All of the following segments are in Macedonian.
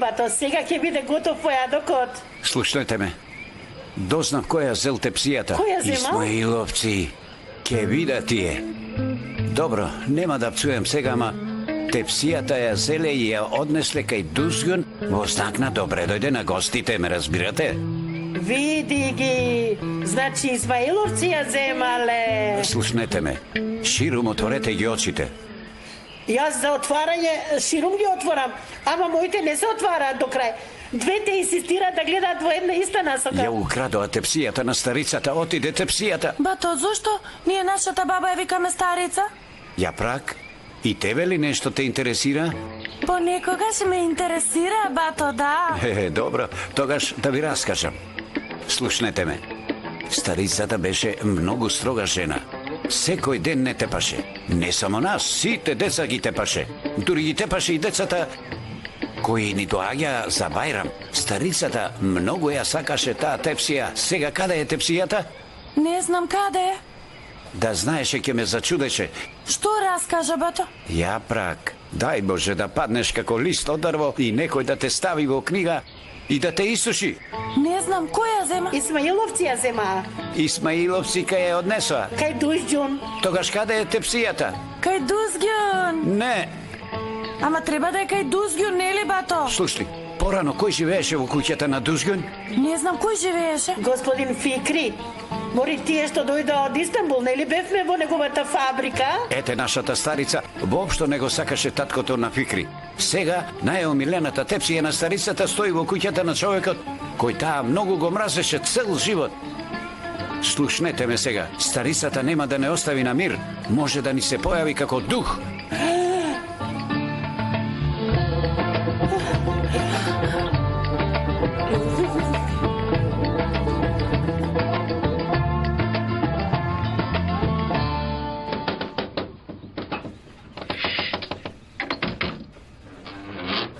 бато, сега ќе биде готов појадокот. Слушнете ме. Дознав која зел тепсијата. Која зема? Исмаиловци. Ке вида тие. Добро, нема да пцуем сега, ама тепсијата ја зеле и ја однесле кај Дузгун во знак на добре дојде на гостите, ме разбирате? Види ги, значи Исмаиловци ја земале. Слушнете ме, ширум отворете ги очите. Јас за отварање ширум ги отворам, ама моите не се отвараат до крај. Двете инсистираат да гледаат во една иста насока. Ја украдоа тепсијата на старицата, отиде тепсијата. Бато, зошто ние нашата баба ја викаме старица? Ја прак, и тебе ли нешто те интересира? Понекогаш ме интересира, бато, да. Добро, тогаш да ви раскажам. Слушнете ме. Старицата беше многу строга жена. Секој ден не тепаше. Не само нас, сите деца ги тепаше. Дури ги тепаше и децата кои ни доаѓа за Бајрам. Старицата многу ја сакаше таа тепсија. Сега каде е тепсијата? Не знам каде е. Да знаеше ќе ме зачудеше. Што раскажа, бато? Ја прак. Дај Боже да паднеш како лист од дрво и некој да те стави во книга и да те исуши. Не знам, кој ја зема? Исмаиловци ја земаа. Исмаиловци кај ја однесоа. Кај Дузгун. Тогаш каде е тепсијата? Кај Дузгун. Не. Ама треба да е кај Дузгун, нели, бато? Слушни, порано кој живееше во куќата на Дузгун? Не знам кој живееше. Господин Фикри. Мори тие што дојдоа од Истанбул, нели бевме во неговата фабрика? Ете нашата старица, воопшто не го сакаше таткото на Фикри. Сега најомилената тепсија на старицата стои во куќата на човекот кој таа многу го мразеше цел живот. Слушнете ме сега, старицата нема да не остави на мир, може да ни се појави како дух.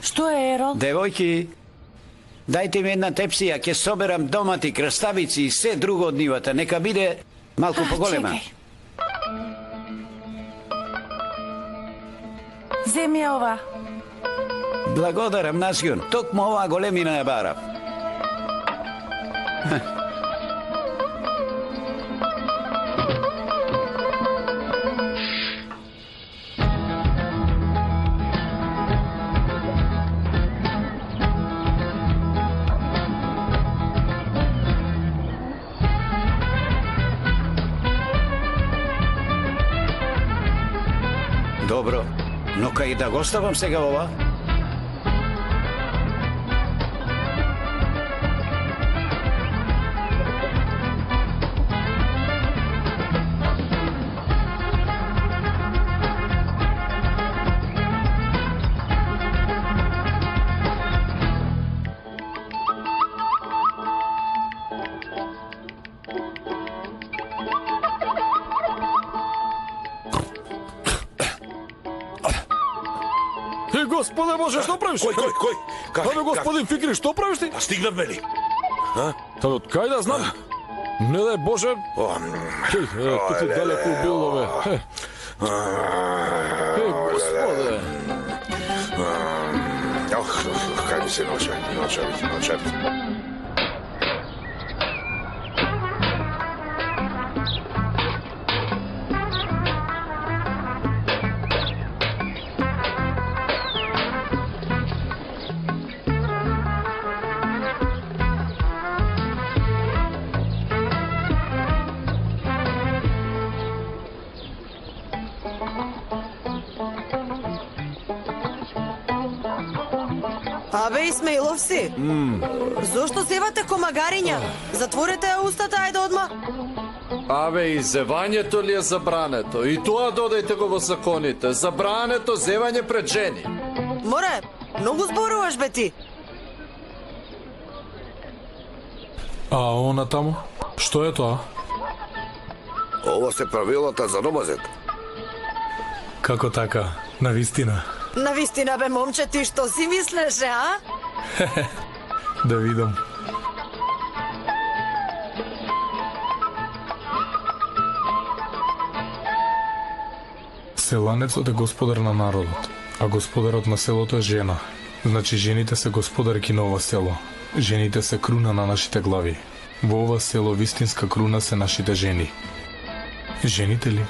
Што е, Ерол? Девојки, дајте ми една тепсија, ќе соберам домати, краставици и се друго од нивата. Нека биде малку поголема. Чекај. Земи ја ова. Благодарам, Назгун. Токму оваа големина ја барав. Добро, но кај да го оставам сега ова? Господе Боже, што правиш? Кој? Абе, господин Фикри, што правиш ти? А стигнавме ли? Та од кај да знам? Не дај Боже. Тук си далеко убило, бе. Господе. Кај ми се ночави. Абе, Исмаиловци, зошто севате комагариња? Затворете ја устата, ајде одма. Абе, и зевањето ли е забрането? И тоа додајте го во законите. Забрането зевање пред жени. Море, многу зборуваш, бе ти. А она таму? Што е тоа? Ова се правилата за номазет. Како така? Навистина? Навистина, бе, момче, ти што си мислеше, а? Да видам. Селанецот е господар на народот, а господарот на селото е жена. Значи жените се господарки на ова село. Жените се круна на нашите глави. Во ова село вистинска круна се нашите жени. Жените ли?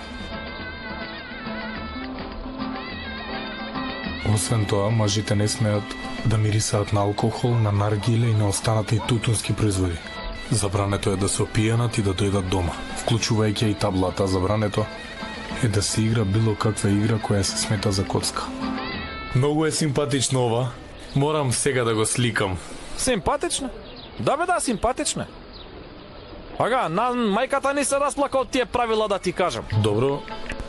Освен тоа, мажите не смеат да мирисаат на алкохол, на наргиле и на останати тутунски производи. Забрането е да се опијанат и да дојдат дома, вклучувајќи и таблата. Забрането е да се игра било каква игра која се смета за коцка. Многу е симпатично ова. Морам сега да го сликам. Симпатично? Да бе, да, симпатично. Ага, на мајката ни се расплака од тие правила, да ти кажам. Добро,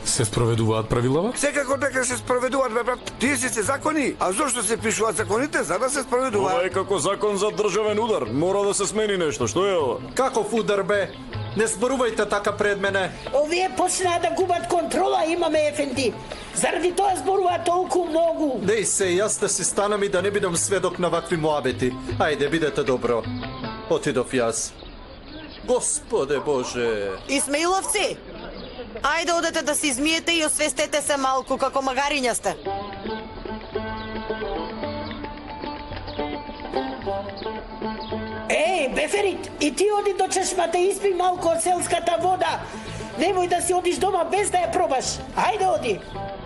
се спроведуваат правилава? Секако дека се спроведуваат, бе, брат. Тие си се закони. А зошто се пишуваат законите? За да се спроведуваат. Ова е како закон за државен удар. Мора да се смени нешто. Што е ова? Каков удар бе? Не зборувајте така пред мене. Овие почнаа да губат контрола, имаме ефенди. Заради тоа зборуваат толку многу. Деј се, јас да си станам и да не бидам сведок на вакви муабети. Ајде, бидете добро. Отидов јас. Господе Боже. Исмаиловци, ајде одете да се измиете и освестете се малку, како магариња сте. Еј, Беферит, и ти оди до чешмата и испи малку од селската вода. Немој да си одиш дома без да ја пробаш. Ајде оди.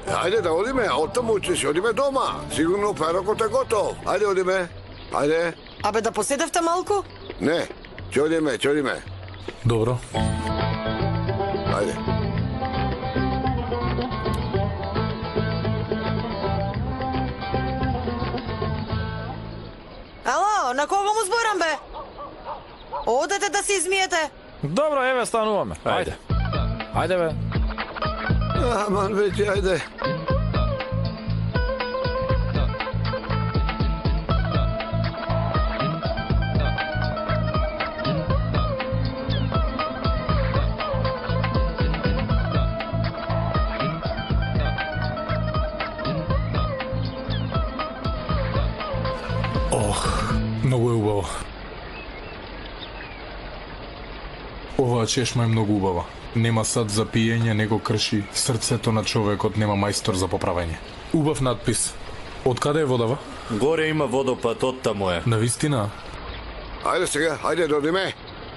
Ајде да одиме, оттаму ќе си одиме дома. Сигурно перокот е готов. Ајде одиме. Ајде. Абе да поседевте малку? Не, ќе одиме. Добро. Ајде. Ало, на кого му зборам бе? Одете да се измиете. Добро, еве стануваме. Ајде. Ајде бе. Аман веќе, ајде. Многу е убаво. Оваа чешма е многу убава. Нема сад за пиење, него крши срцето на човекот, нема мајстор за поправење. Убав надпис. Од каде е водава? Горе има водопад, оттаму е. Навистина? Ајде сега, ајде да одиме.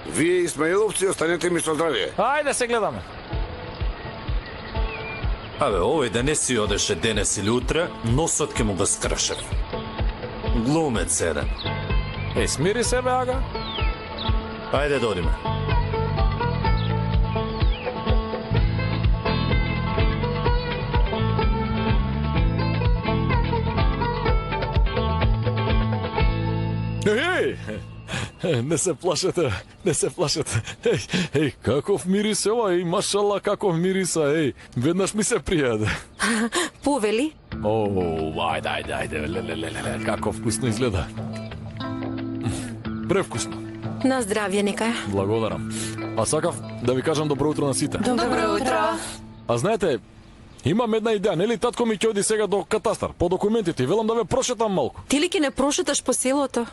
Вие Исмаиловци останете ми со здравје. Ајде се гледаме. Абе, овој да не си одеше денес или утре, носот ке му го скршев. Глумец еден. Еј, смири се бе, ага. Ајде да одиме. Еј! Не се плашете, не се плашете. Еј, каков мирис е ова, еј, машала, каков мириса, еј. Веднаш ми се пријаде. Повели? О, ајде, ле, каков вкусно изгледа. Превкусно. На здравје нека. Благодарам. А сакав да ви кажам добро утро на сите. Добро утро. А знаете, имам една идеја, нели татко ми ќе оди сега до катастар, по документите и велам да ве прошетам малку. Ти ли ќе не прошеташ по селото?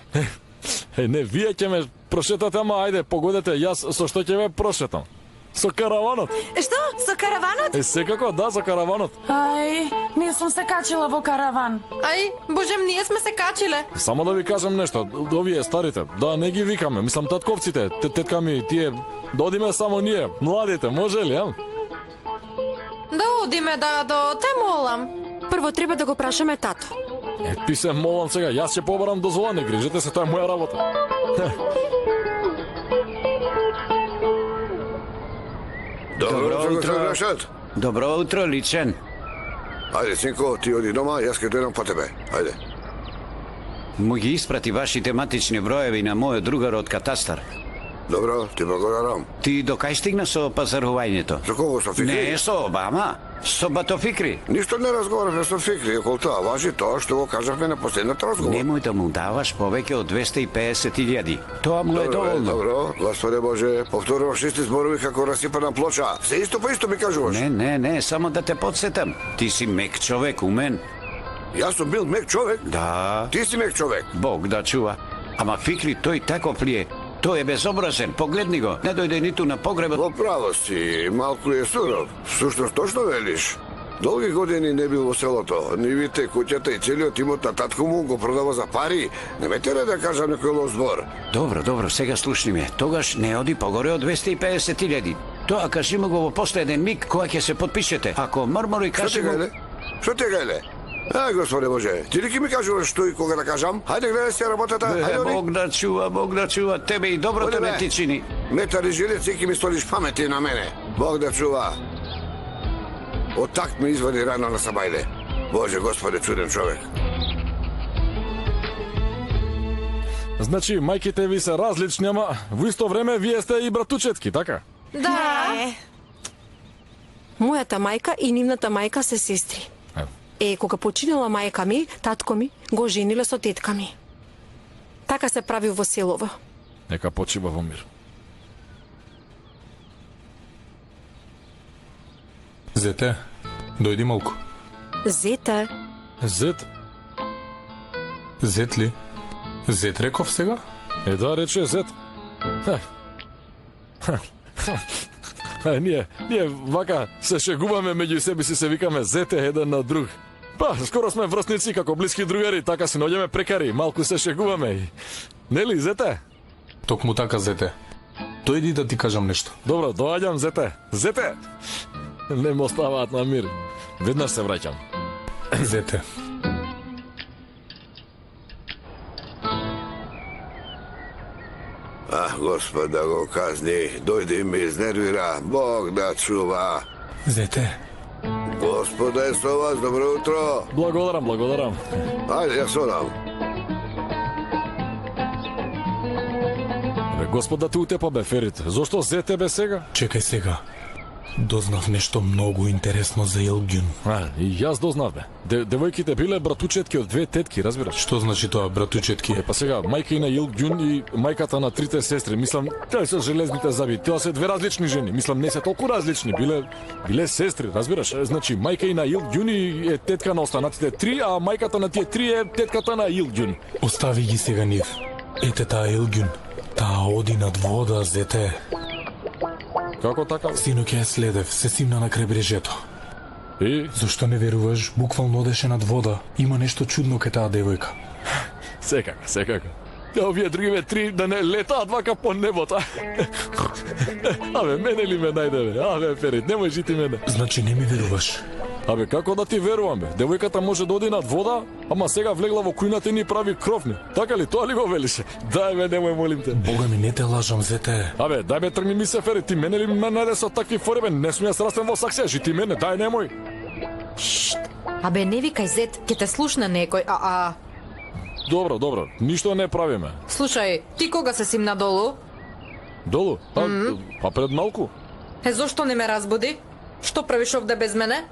Не, вие ќе ме прошетате, ама ајде, погодете, јас со што ќе ве прошетам? Со караванот. Што? Со караванот? Секако, да, за караванот. Ај, не сум се качила во караван. Ај, божем, ние сме се качиле. Само да ви кажам нешто, овие старите, да не ги викаме, мислам татковците, тетка ми, тие, да одиме само ние, младите, може ли, а? Да одиме, да те молам. Прво треба да го прашаме тато. Ти се молам сега, јас ќе побарам дозвола, не грижете се, тоа е моја работа. Добро утро, Рашад. Добро утро, Личен. Ајде, синко, ти оди дома, јас ќе дојдам по тебе. Ајде. Му ги испрати вашите матични броеви на мојот другар од катастар. Добро, ти благодарам. Ти до кај стигна со пазарувањето? За кого, со Фикри? Не со Обама, со Батофикри. Ништо не разговараме со Фикри, околу тоа важи тоа што го кажавме на последната разговор. Немој да му даваш повеќе од 250.000. Тоа му е доволно. Добро, Господе Боже, повторуваш исти зборови како расипана плоча. Се исто по исто ми кажуваш. Не, само да те подсетам. Ти си мек човек, умен. Јас сум бил мек човек? Да. Ти си мек човек. Бог да чува. Ама Фикри, тој таков ли е? Тој е безобразен, погледни го. Не дојде ниту на погребот. Во право си, малку е суров. Всушност точно велиш. Долги години не бил во селото. Нивите, куќата и целиот имот на татко му го продава за пари. Не ме тера да кажам некој лош збор. Добро, сега слушни ме. Тогаш не оди погоре од 250.000. Тоа кажи му го во последен миг кога ќе се подпишете. Ако мрмори кажи му... Што те гајле? Господе Боже, ти ли ки ми кажуваш што и кога да кажам? Хајде гледај се работата, хајде оди. Бог да чува тебе и добро тебе ти чини. Метар и жилец и ки ми столиш памети на мене. Бог да чува. Од такт ми извади рано на сабајле. Боже, Господе, чуден човек. Значи, мајките ви се различни, ама во исто време вие сте и братучетки, така? Да. Мојата мајка и нивната мајка се сестри. Кога починала мајка ми, татко ми го жениле со тетка ми. Така се прави во селово. Нека почива во мир. Зете, дојди малку. Зете, Зет? Зет ли? Зет реков сега? Да, рече Зет. Ние вака се шегуваме меѓу себе си, се викаме Зете еден на друг. Па, скоро сме врсници како блиски другари, така си наоѓаме прекари, малку се шегуваме. Нели, Зете? Токму така, Зете. Дојди да ти кажам нешто. Добро, доаѓам, Зете. Зете! Не ме оставаат на мир. Веднаш се враќам. Зете. Господ да го казни, дојде и ме изнервира. Бог да чува. Зете. Господа е со вас, добро утро. Благодарам. Ајде, јас одам. Господ да те утепа, бе, Ферит. Зошто Зете бе сега? Чекај сега. Дознав нешто многу интересно за Илгјун. И јас дознав, бе. Девојките биле братучетки од две тетки, разбираш? Што значи тоа, братучетки? Па сега, мајка и на Илгјун и мајката на трите сестри. Мислам, тие се железните заби. Тоа се две различни жени. Мислам, не се толку различни. Биле сестри, разбираш? Значи, мајка и на Илгјун и е тетка на останатите три, а мајката на тие три е тетката на Илгјун. Остави ги сега нив. Ете таа Илгјун. Таа оди над вода, Зете. Како така? Синоќ ја следев, се симна на кребрежето. И? Зошто не веруваш? Буквално одеше над вода. Има нешто чудно кај таа девојка. Секако. Овие другиве три да не летаат вака по небото. Абе, мене ли ме најде, бе? Абе, Ферит, немој жити мене. Значи не ми веруваш? Абе, како да ти верувам, бе? Девојката може да оди над вода, ама сега влегла во кујната и ни прави кровни. Така ли, тоа ли го велише? Дај бе, немој, молим те. Бога ми, не те лажам, Зете. Абе, дај бе, тргни ми се, Ферит, ти мене ли ме најде со такви фори, бе? Не сум јас растен во саксија, жити мене, дај, немој. Абе, не викај, Зет, ќе те слушна некој, Добро, ништо не правиме. Слушај, ти кога се симна долу? Долу? Па пред малку. Зошто не ме разбуди? Што правиш овде без мене?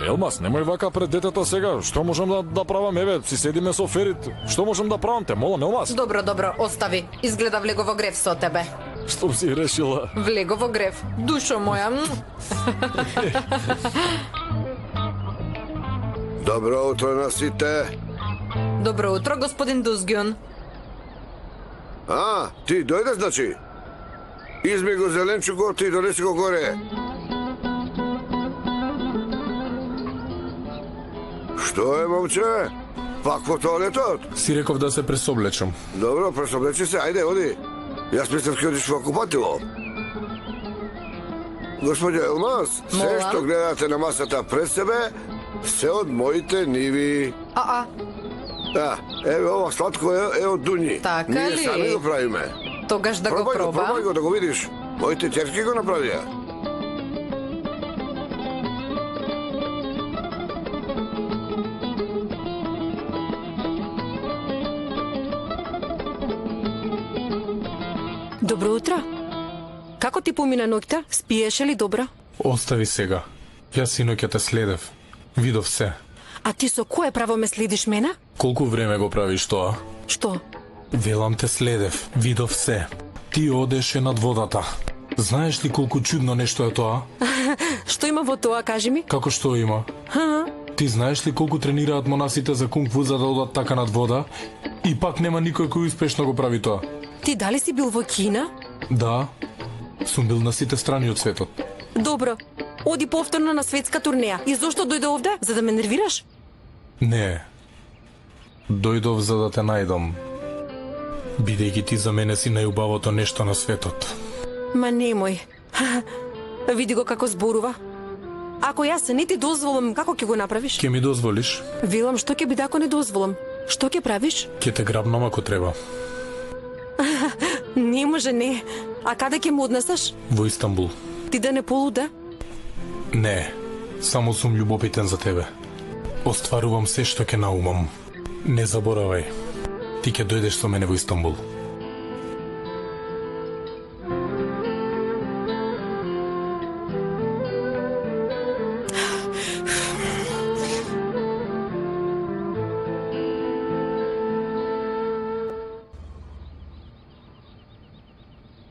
Елмас, немој вака пред детето сега. Што можам да правам? Еве, си седиме со Ферит. Што можам да правам? Те молам, Елмас. Добро, остави. Изгледа влего во грев со тебе. Што си решила? Влего во грев. Душо моја. Добро утро на сите. Добро утро, господин Дузгјун. Ти дојде, значи? Изми го зеленчукот и донеси го горе. Што е, момче? Пак во тоалетот? Си реков да се пресоблечам. Добро, пресоблечи се, ајде, оди. Јас мислев ке одиш во купатило. Господја Елмас, се што гледате на масата пред себе, се од моите ниви. Еве ова сладко е од Дуњи. Така Ние ли? сами го правиме. Тогаш да го пробам. Пробај го да го видиш. Моите ќерки го направија. добро утро. Како ти помина ноќта? Спиеше ли добро? Остави сега. Јас синоќа те следев. Видов се. А ти со кое право ме следиш мене? Колку време го правиш тоа? Што? Велам те следев. Видов се. Ти одеше над водата. Знаеш ли колку чудно нешто е тоа? Што има во тоа, кажи ми? Како што има? Ти знаеш ли колку тренираат монасите за кунг-фу за да одат така над вода? И пак нема никој кој успешно го прави тоа. Ти дали си бил во Кина? Да. Сум бил на сите страни од светот. Добро. Оди повторно на светска турнеја. И зошто дојде овде? За да ме нервираш? Не. Дојдов за да те најдам. Бидејќи ти за мене си најубавото нешто на светот. Ма немој. Види го како зборува. Ако јас не ти дозволам, како ќе го направиш? Ке ми дозволиш? Велам, што ќе биде ако не дозволам? Што ќе правиш? Ке те грабнам ако треба. Не може, не. А каде ќе му однесеш? Во Истанбул. Ти да не полуде? Не. Само сум љубопитен за тебе. Остварувам се што ќе наумам. Не заборавај. Ти ќе дојдеш со мене во Истанбул.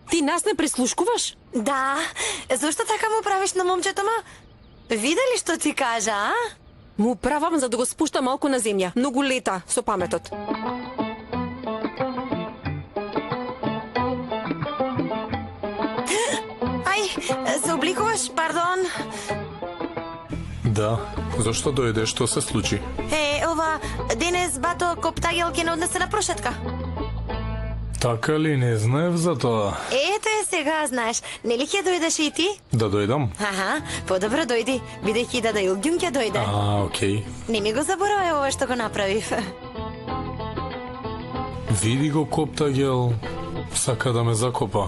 Ти нас не прислушкуваш? Да, зошто така му правиш на момчето, ма? Виде ли што ти кажа, а? Му правам за да го спушта малку на земја. Многу лета со паметот. Ај, се обликуваш, пардон. Да. Зошто дојде? Што се случи? Ова, денес бато Коптагел ќе не однесе на прошетка. Така ли, не знаев за тоа? Ето е сега, знаеш. Нели ќе дојдеш и ти? Да дојдам? Аха, подобро дојди, бидејќи Дада Илгјун ќе дојде. Окей. Не ми го заборавај ова што го направив. Види го Коптагел, сака да ме закопа.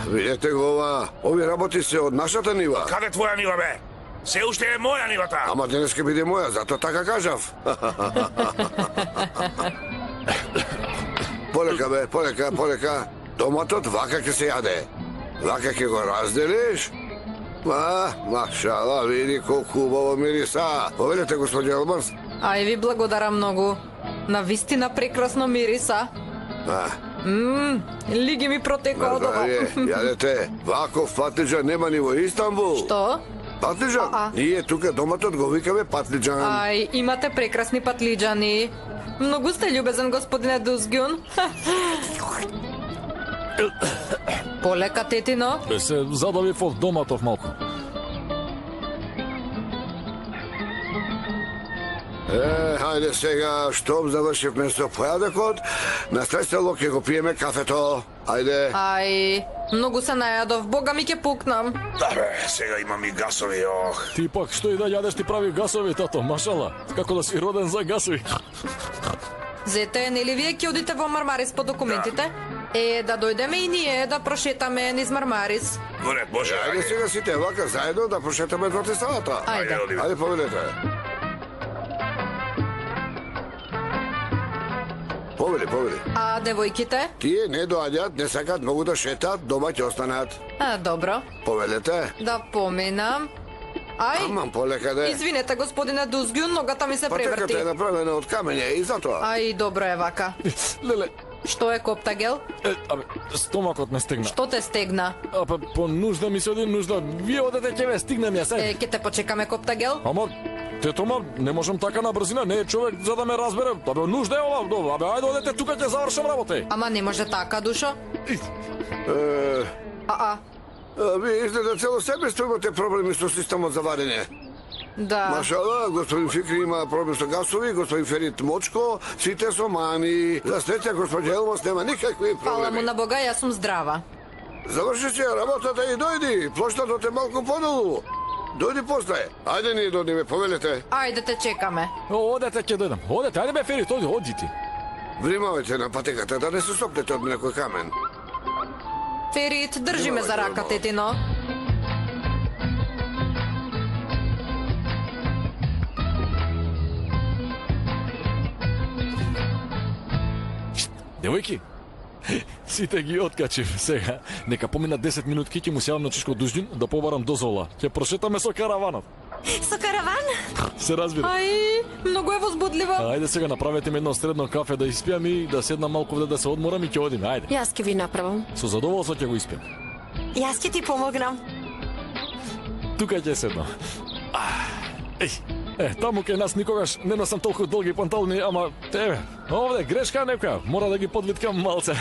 Видете го ова, овие работи се од нашата нива. Каде твоја нива, бе? Се уште е моја нивата. Ама денес ќе биде моја, затоа така кажав. Полека, бе, полека. Томатот вака ќе се јаде. Вака ќе го разделиш. Машала, види колку убаво мириса. Повелете, господи Елмарс. Ај ви благодарам многу. На вистина прекрасно мириса. Лиги ми протекоа од ова. Јадете, ваков патлиџан нема ни во Истанбул. Што? Патлиџан? Ние тука доматот го викаме патлиџан. Ај, имате прекрасни патлиџани. Многу сте љубезен, господине Дузгјун. Полека, тетино. Се задавив од доматов малку. Хајде сега, штом завршивме со појадокот, на сресело ќе го пиеме кафето. Ајде. Ај, многу се најадов, бога ми ќе пукнам. Да бе, сега имам и гасови, ох. Ти пак што и да јадеш ти прави гасови, тато, машала. Како да си роден за гасови. Зете, нели вие ќе одите во Мармарис по документите? Да дојдеме и ние да прошетаме низ Мармарис. Горет, Боже, Ајде сега сите вака заедно да прошетаме двете ставата. Ајде, поведете. Повели. А девојките? Тие не доаѓаат, не сакаат многу да шетаат, дома ќе останат. Добро. Повелете. Да поминам. Ај. Аман полека де. Извинете, господине Дузгјун, ногата ми се преврти. Патеката е направена од камење и затоа. Ај, добро е вака. Леле. Што е Коптагел? Стомакот ме стегна. Што те стегна? По нужда ми се оди нужда. Вие одете ќе ве стигнем ја се. Ќе те почекаме, Коптагел? Ама, тетома, не можам така на брзина, не е човек за да ме разбере. Нужда е ова, ајде одете тука ќе завршам работа. Ама не може така, душо? Вие изгледа цело себество имате проблеми со системот за варење. Да. Машала, господин Фикри има проблем со гасови, господин Ферит Мочко, сите со мани. За среќа, господин Елмос нема никакви проблеми. Фала му на Бога, јас сум здрава. Заврши се работата и дојди. Плоштадот е малку подолу. Дојди после. Ајде ние дојдеме, повелете. Ајде те чекаме. Одете ќе дојдам. Одете, ајде бе Ферит, одите. Внимавајте на патеката да не се сопнете од некој камен. Ферит, држи ме за рака, тетино. Девојки, сите ги откачив сега. Нека помина 10 минутки, ќе му се јавам на Чишко Дузгјун да побарам дозвола. Ќе прошетаме со караванот. Со караван? Се разбира. Ај, многу е возбудлива. Ајде сега направете ми едно средно кафе да испијам и да седнам малку да се одморам и ќе одиме. Ајде. Јас ќе ви направам. Со задоволство ќе го испијам. Јас ќе ти помогнам. Тука ќе седнам. Таму кај нас никогаш не носам толку долги панталони, ама овде грешка некоја, мора да ги подвиткам малце.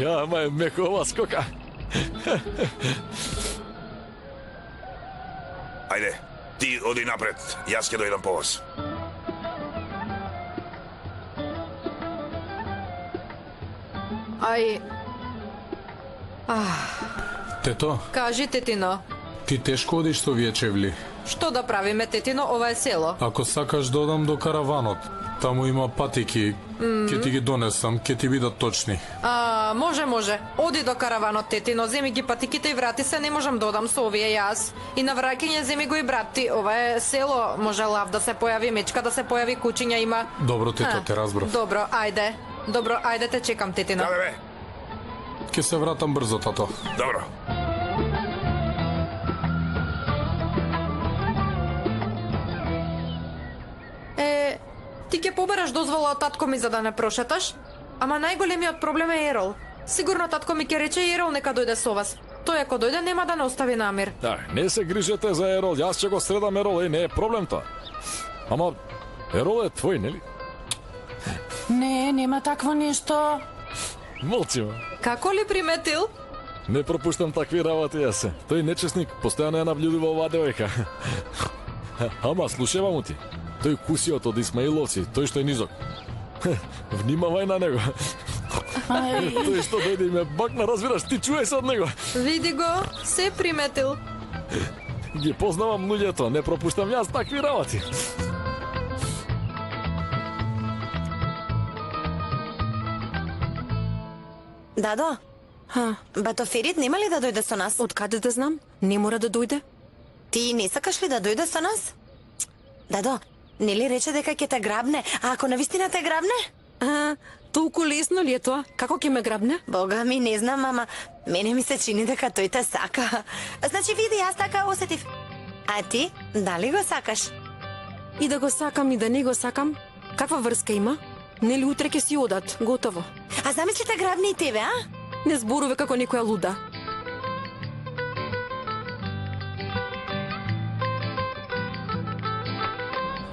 Ама е меко ова скока. Ајде, ти оди напред, јас ќе дојдам по вас. Ај, Тето, кажи тетино, ти тешко одиш со овие чевли. што да правиме тетино, ова е село. Ако сакаш да одам до караванот, таму има патики, ќе ти ги донесам, ќе ти бидат точни. Може. Оди до караванот, тетино, земи ги патиките и врати се, не можам да одам со овие јас. И на враќање земи го и брат ти, ова е село, може лав да се појави, мечка да се појави, кучиња има. Добро, тето, те разбрав. Добро, ајде те чекам, тетино. Каде бе? Ќе се вратам брзо, тато. Добро. Ти ќе побераш дозвола од татко ми за да не прошеташ? Ама најголемиот проблем е Ерол. Сигурно татко ми ќе рече Ерол нека дојде со вас. Тој ако дојде нема да не остави намир. Да, не се грижете за Ерол, јас ќе го средам Ерол, не е проблем тоа. Ама Ерол е твој, нели? Не, нема такво нешто. Молчима. Како ли приметил? Не пропуштам такви работи јас. Тој нечесник постојано ја наблюдува оваа девојка. Ама слушај му ти. Тој кусиот од Исмаиловци, тој што е низок. Внимавај на него. Тој што дојде и ме бакна, разбираш, ти чуеј се од него. Види го, се приметил. Ги познавам луѓето, не пропуштам јас такви работи. Дадо, Батоферит нема ли да дојде со нас? Од каде да знам? Не мора да дојде. Ти не сакаш ли да дојде со нас? Дадо, нели рече дека ќе те грабне, а ако навистина те грабне? Толку лесно ли е тоа? Како ќе ме грабне? Бога ми, не знам, ама мене ми се чини дека тој те сака. Значи, види, јас така осетив. А ти, дали го сакаш? И да го сакам, и да не го сакам? Каква врска има? Нели утре ќе си одат, готово. А замисли те грабне и тебе, а? Не зборуве како некоја луда.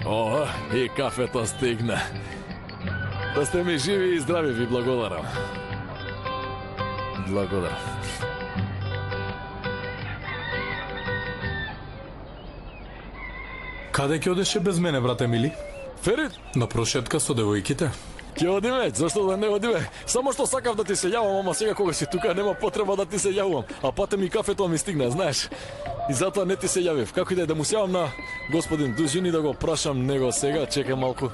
О, и кафето стигна. Да сте ми живи и здрави, ви благодарам. Благодарам. Каде ќе одеше без мене, брате мили? Ферит? На прошетка со девојките. Ќе одиме, зашто да не одиме? Само што сакав да ти се јавам, ама сега кога си тука нема потреба да ти се јавувам. А пате ми кафето ми стигна, знаеш. И затоа не ти се јавив. Како и да му се јавам на господин Дужин и да го прашам него сега, чекај малку.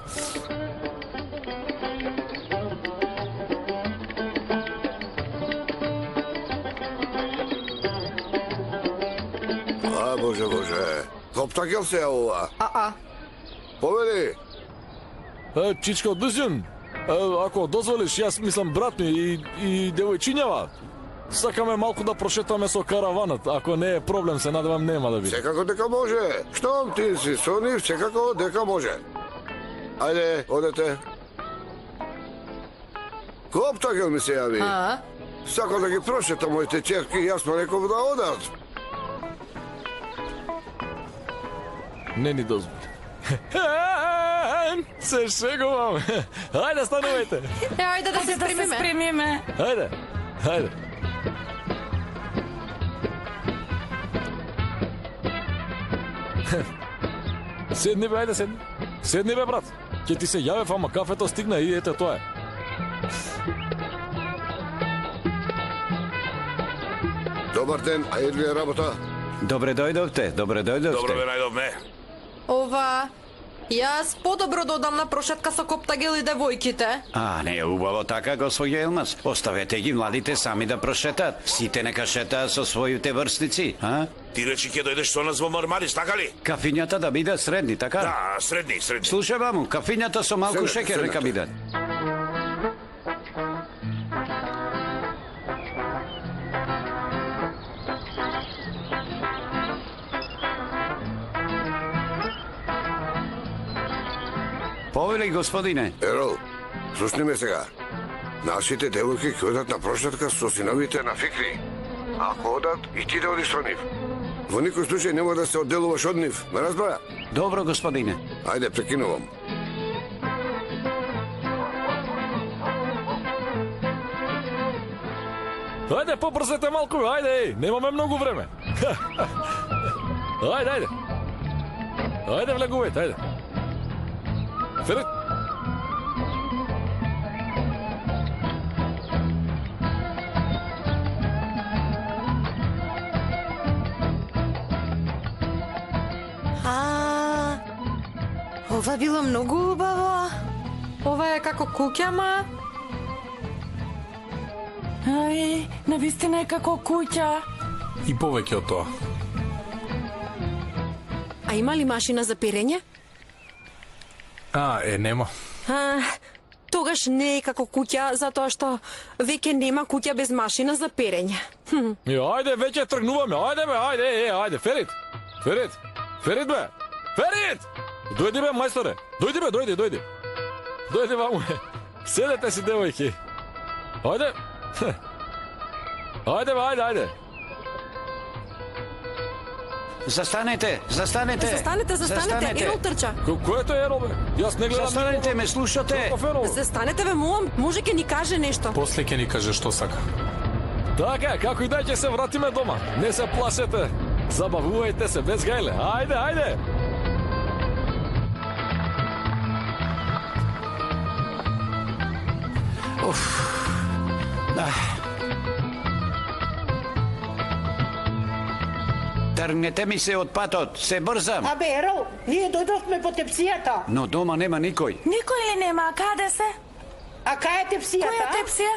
Боже. Коптакел се јавува. Повели. Чичко Дужин, ако дозволиш, јас мислам брат ми и девојчињава. Сакаме малку да прошетаме со караванот. Ако не е проблем, се надевам нема да биде. Секако дека може. Штом ти си со нив, секако дека може. Ајде, одете. Коптакел ми се јави. Сака да ги прошета моите черки, јас му реков да одат. Не ни дозволи. Се шегувам. Ајде, станувајте. Ајде да се спремиме. Ајде. Седни бе, ајде седни. Седни бе, брат. Ќе ти се јавев, ама кафето стигна и ете тоа е. Добар ден, а едли е работа? Добре дојдовте. Добро ве најдовме. Ова, јас подобро додам на прошетка со Коптагел и девојките. Не е убаво така, господја Елмас. Оставете ги младите сами да прошетат. Сите нека шетаат со своите врстници, а? Ти речи ќе дојдеш со нас во Мармарис, така ли? Кафињата да бидат средни, така? Да, средни. Слушај, маму, кафињата со малку шекер нека бидат. Повели, господине. Ерол, слушни ме сега. Нашите девојки ќе одат на прошетка со синовите на Фикри. Ако одат, и ти да одиш со нив. Во никој случај нема да се одделуваш од нив, ме разбра? Добро, господине. Ајде, прекинувам. Ајде, побрзете малку, ајде, немаме многу време. Ајде, ајде. Ајде, влегувайте, ајде. Ферит. Ова било многу убаво. Ова е како куќа, ма? Ај, навистина е како куќа. И повеќе од тоа. А има ли машина за перење? Нема. Тогаш не е како куќа, затоа што веќе нема куќа без машина за перење. Ајде, веќе тргнуваме, ајде бе, ајде, Ферит. Ферит бе. Ферит! Дојди бе, мајсторе. Дојди. Дојди ваму. Седете си, девојки. Ајде. Ајде. Застанете. Застанете, Ерол трча. Кој е тој Ерол бе? Јас не гледам. Застанете, ме слушате. Застанете бе, молам, може ќе ни каже нешто. После ќе ни каже што сака. Така, како и да ќе се вратиме дома. Не се плашете. Забавувајте се без гајле. Ајде. Тргнете ми се од патот, се брзам. Абе, Ерол, ние дојдовме по тепсијата. Но дома нема никој. Никој ли нема, каде се? А кај е тепсијата? Која тепсија?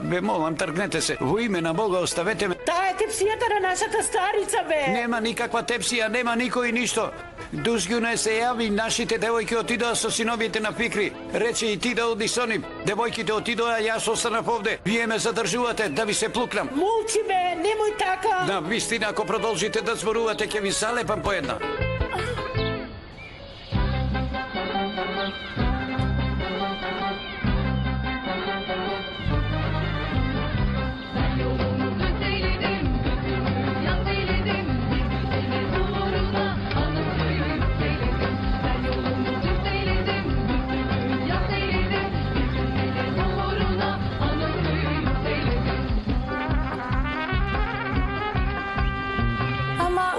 Бе, молам, тргнете се. Во име на Бога, оставете ме. Таа е тепсијата на нашата старица, бе. Нема никаква тепсија, нема никој ништо. Дузгјуне се јави, нашите девојки отидоа со синовите на Фикри. Рече и ти да оди со нив. Девојките отидоа, јас останав овде. Вие ме задржувате да ви се плукнам. Молчи, бе, немој така. На вистина, ако продолжите да зборувате, ќе ви залепам по една.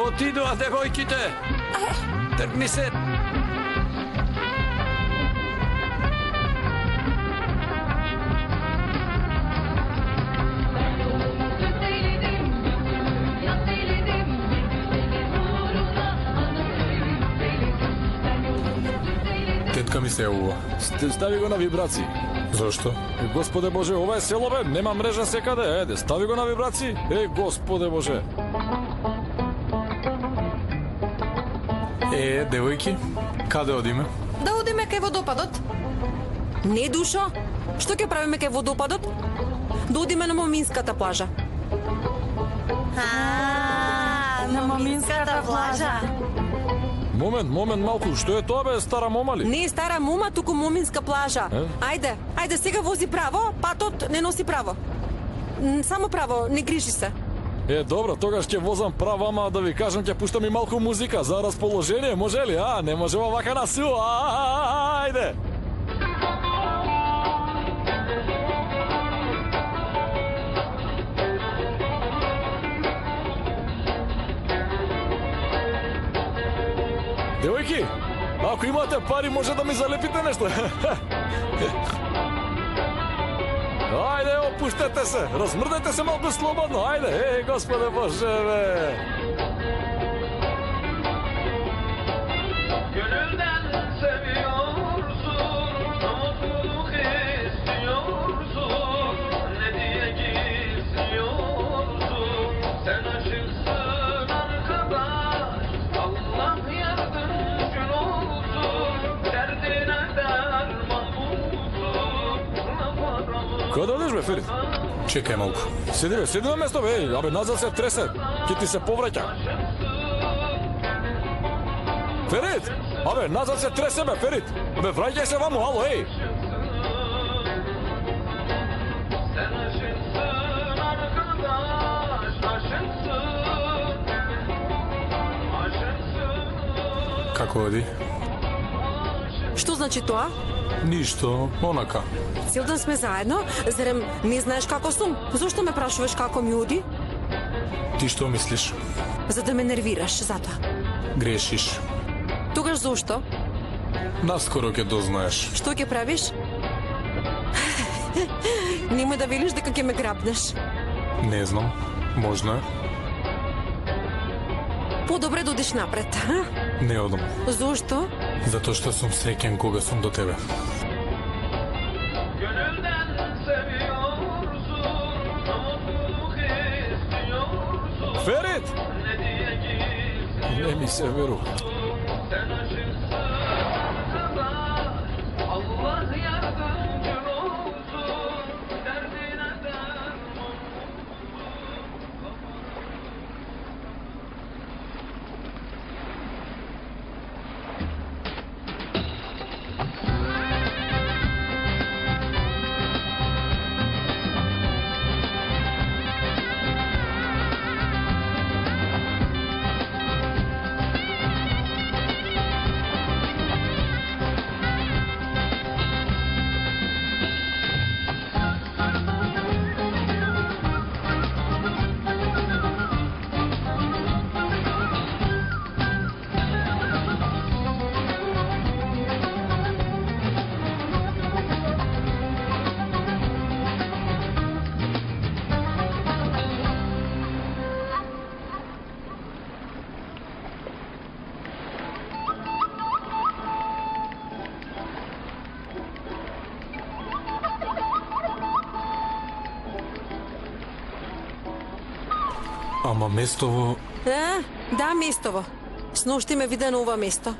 Отидоа девојките. Тргни се. Тетка ми се јавува. Стави го на вибрации. Зошто? Господе Боже, ова е село бе, нема мрежа секаде. Еде, стави го на вибрации. Господе Боже. Девојки, каде одиме? Да одиме кај водопадот. Не, Душо. Што ќе правиме кај водопадот? Да одиме на Моминската плажа. На Моминската плажа. Момент, малку, што е тоа бе, стара мома ли? Не е стара мома, туку Моминска плажа. Ајде, сега вози право, патот не носи право. Само право, не грижи се. Добро, тогаш ќе возам право, ама да ви кажам, ќе пуштам и малку музика за расположение, може ли? Не може вака на су, ајде! Девојки, ако имате пари, може да ми залепите нешто. Ајде, опуштете се, размрдете се малку слободно, ајде, Господе Боже, бе! Gönülden seviyorsun, mutluluk istiyorsun, ne diye gizliyorsun, sen aşıksın arkadaş, Allah yardımcın olsun, derdine derman bulsun, Каде одиш бе, Ферит? Чекај малку. Седи на место бе, назад се тресе, ќе ти се повраќа. Ферит! Абе, назад се тресе, бе, Ферит! Абе, враќај се ваму, ало, еј! Sen aşıksın arkadaş, aşıksın. Aşıksın. Како оди? Што значи тоа? Ништо, онака. Цел ден сме заедно, зарем не знаеш како сум? Зошто ме прашуваш како ми оди? Ти што мислиш? За да ме нервираш, затоа. Грешиш. Тогаш зошто? Наскоро ќе дознаеш. Што ќе правиш? Немој да велиш дека ќе ме грабнеш. Не знам, можно. Подобре да одиш напред. Не одам. Зошто? Затоа што сум среќен кога сум до тебе. Gönülden seviyorsun, mutluluk istiyorsun. Ферит! Ne diye gizliyorsun? Не ми се верува. Sen aşıksın arkadaş, Allah yardımcın olsun. Derdine derman olsun. Ама местово... Да, местово. Сношти ме виде на ова место.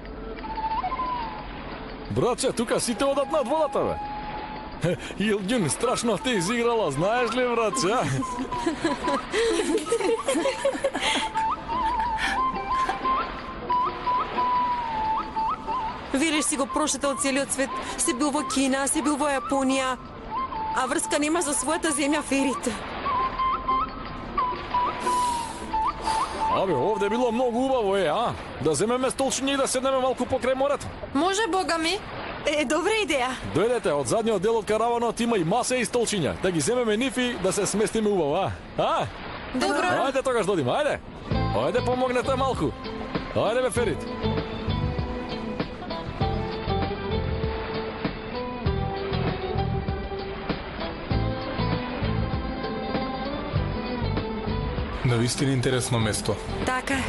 Братче, тука сите одат над водата, бе. Илѓун, страшно те изиграла, знаеш ли, братче, а? Велиш си го прошетал целиот свет, си бил во Кина, си бил во Јапонија, а врска нема за својата земја, Ферит. Абе, овде било многу убаво, а? Да земеме столчиња и да седнеме малку покрај морето. Може, бога ми. Добра идеја. Дојдете, од задниот дел од караванот има и масе и столчиња. Да ги земеме нив и да се сместиме убаво, а? Добро. Ајде тогаш додиме, ајде. Ајде помогнете малку. Ајде бе, Ферит. Навистина интересно место. Така е.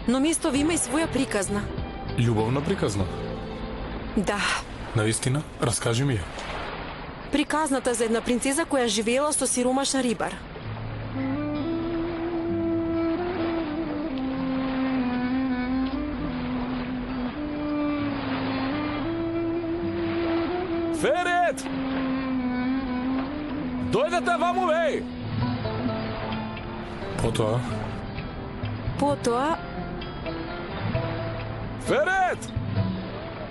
Но местово има и своја приказна. Љубовна приказна. Да. Навистина, раскажи ми ја. Приказната за една принцеза која живеела со сиромашен рибар. Ферит! Дојдете ваму, бе! Потоа? Потоа... Ферит!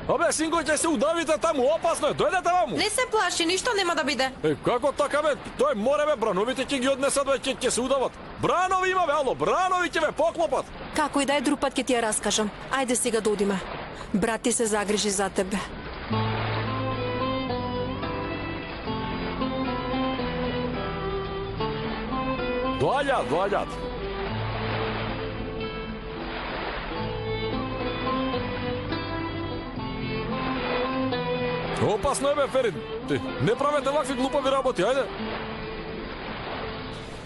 Абе, синко, ќе се удавите таму, опасно е, дојдете ваму! Не се плаши, ништо нема да биде. Како така, бе? Тој море, бе, брановите ќе ги однесат, бе, ќе се удават. Бранови има, бе, ало, бранови ќе ве поклопат. Како и да е, друг пат ќе ти ја раскажам. Ајде сега да одиме. Брат ти се загрижи за тебе. Доаѓаат. Опасно е, бе, Ферит. Не правете вакви глупави работи, ајде.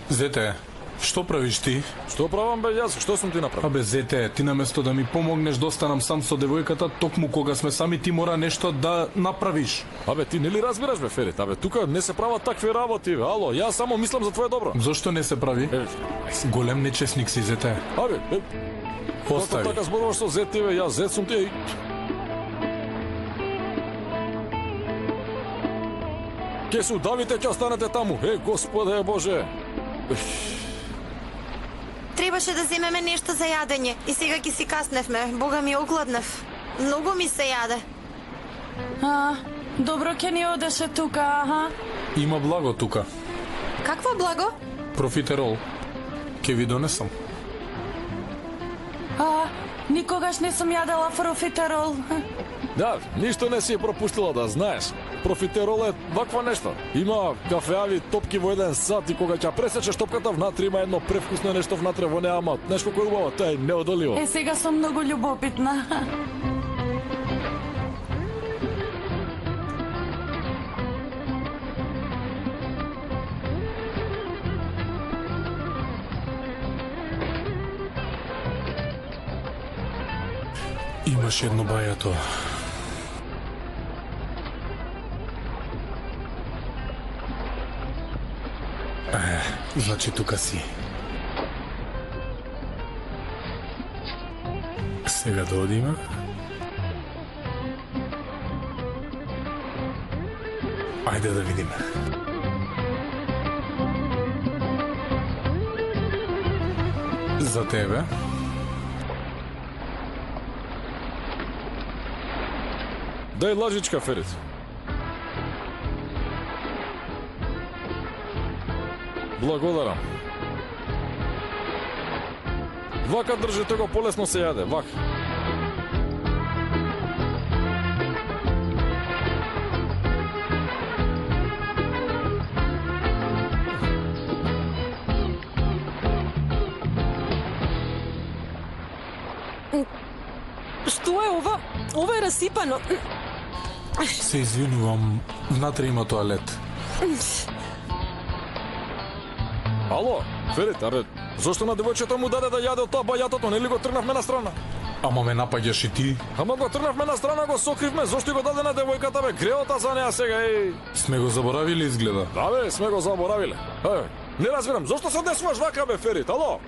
Зете, што правиш ти? Што правам, бе, јас? Што сум ти направил? Абе, Зете, ти наместо да ми помогнеш да останам сам со девојката, токму кога сме сами, ти мора нешто да направиш. Абе, ти нели разбираш, бе, Ферит? Абе, тука не се прават такви работи, бе. Ало, јас само мислам за твое добро. Зошто не се прави? Голем нечесник си, Зете. Абе, Остави. Како така зборуваш со зет ти, бе, јас зет сум ти. Ке се удавите, ќе останете таму. Господе Боже. Требаше да земеме нешто за јадење и сега ги си касневме. Бога ми огладнев. Многу ми се јаде. Добро ќе ни одеше тука, аха. Има благо тука. Какво благо? Профитерол. Ке ви донесам. Никогаш не сум јадела профитерол. Да, ништо не си е пропуштила да знаеш. Профитерол е ваква нешто. Има кафеави топки во 1 сат и кога ќе пресечеш топката внатре има едно превкусно нешто внатре во неа, ама нешто кој убаво, тоа е неодоливо. Сега сум многу љубопитна. Имаш едно бајато. Значи тука си. Сега да одиме. Ајде да видиме. За тебе. Дај лажичка, Ферит. Благодарам. Вака држите го, полесно се јаде, вака. Што е ова? Ова е расипано. Се извинувам, внатре има тоалет. Ало, Ферит, аре, зошто на девојчето му даде да јаде од тоа бајатото, нели го тргнавме на страна? Ама ме напаѓаш и ти? Ама го тргнавме на страна, го сокривме, зошто го даде на девојката, бе, греота за неа сега, еј. Сме го заборавили, изгледа. Да, бе, сме го заборавиле. Не разбирам, зошто се однесуваш вака, бе, Ферит, ало?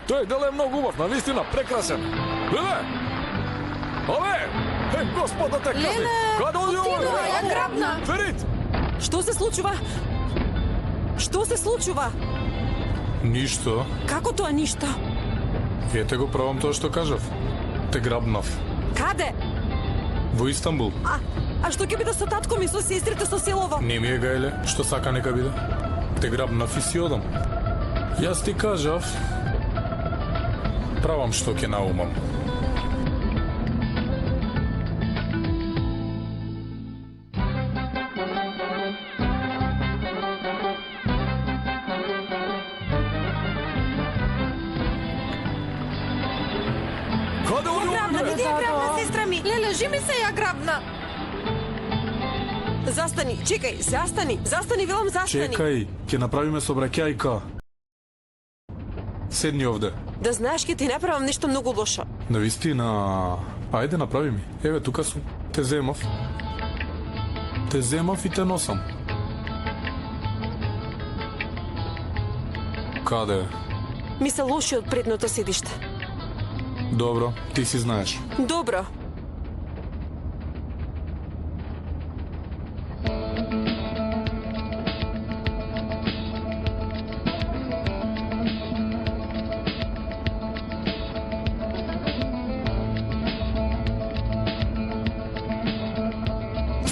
Тој дел е многу убав, навистина, прекрасен. Леле! Ове! Господа те кази! Каде оди овој? Ја грабна! Ферит! Што се случува? Што се случува? Ништо. Како тоа ништо? Ете го правам тоа што кажав. Те грабнав. Каде? Во Истанбул. А што ќе биде со татко ми, со сестрите, со селово? Не ми е гајле, што сака нека биде. Те грабнав и си одам. Јас ти кажав, правам што ќе наумам. Каде оди Грабна, види ја грабна, сестра ми. Леле, жими се ја грабна. Застани, чекај, застани, велам застани. Чекај, ќе направиме собраќајка. Седни овде. Да знаеш, ќе ти направам нешто многу лошо. Навистина, ајде направи ми. Еве, тука сум. Те земав. Те земав и те носам. Каде? Ми се лоши од предното седиште. Добро, ти си знаеш. Добро.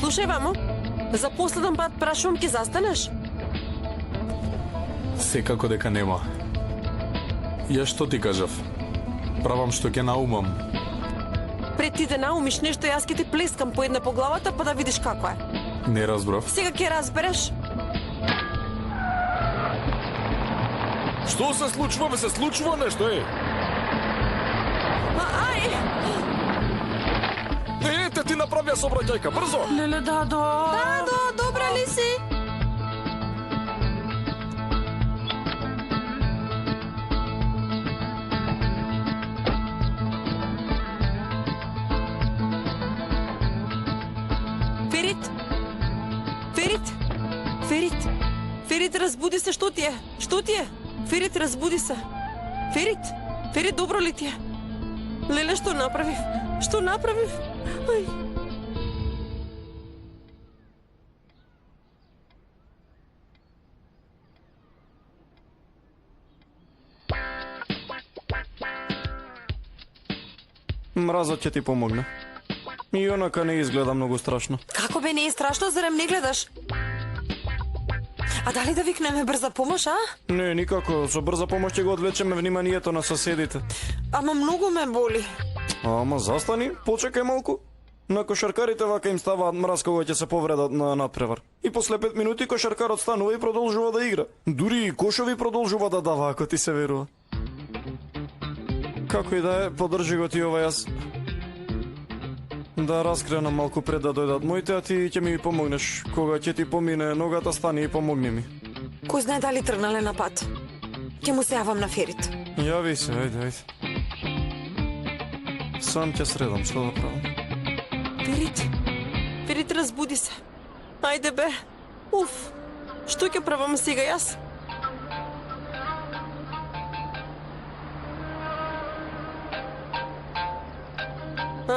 Слушај, вамо, за последен пат прашувам, ќе застанеш? Секако дека нема. Ја што ти кажав? Правам што ќе наумам. Пред ти да наумиш нешто, јас ќе ти плескам по една по главата, па да видиш како е. Не разбрав. Сега ќе разбереш. Што се случува, бе, се случува нешто, еј? Ај! Ете, ти направија собраќајка, брзо! Леле, Дадо. Дадо, добра ли си? Ферит! Ферит! Ферит! Ферит, разбуди се, што ти е? Што ти е? Ферит, разбуди се. Ферит, Ферит, добро ли ти е? Леле, што направив? Што направив? Ај. Мразот ќе ти помогне. И онака не изгледа многу страшно. Како бе, не е страшно, зарем не гледаш? А дали да викнеме брза помош, а? Не, никако. Со брза помош ќе го одвлечеме вниманието на соседите. Ама многу ме боли. Ама застани, почекај малку. На кошаркарите вака им ставаат мраз кога ќе се повредат на надпревар. И после 5 минути кошаркарот станува и продолжува да игра. Дури и кошови продолжува да дава, ако ти се верува. Како и да е, подржи го ти ова јас. Да раскренам малку пред да дојдат моите, а ти ќе ми помогнеш. Кога ќе ти помине ногата, стани и помогни ми. Кој знае дали тргнале на пат? Ќе му се јавам на Ферит. Јави се, ајде. Сам ќе средам, што да правам? Ферит, разбуди се. Ајде бе. Уф, што ќе правам сега јас?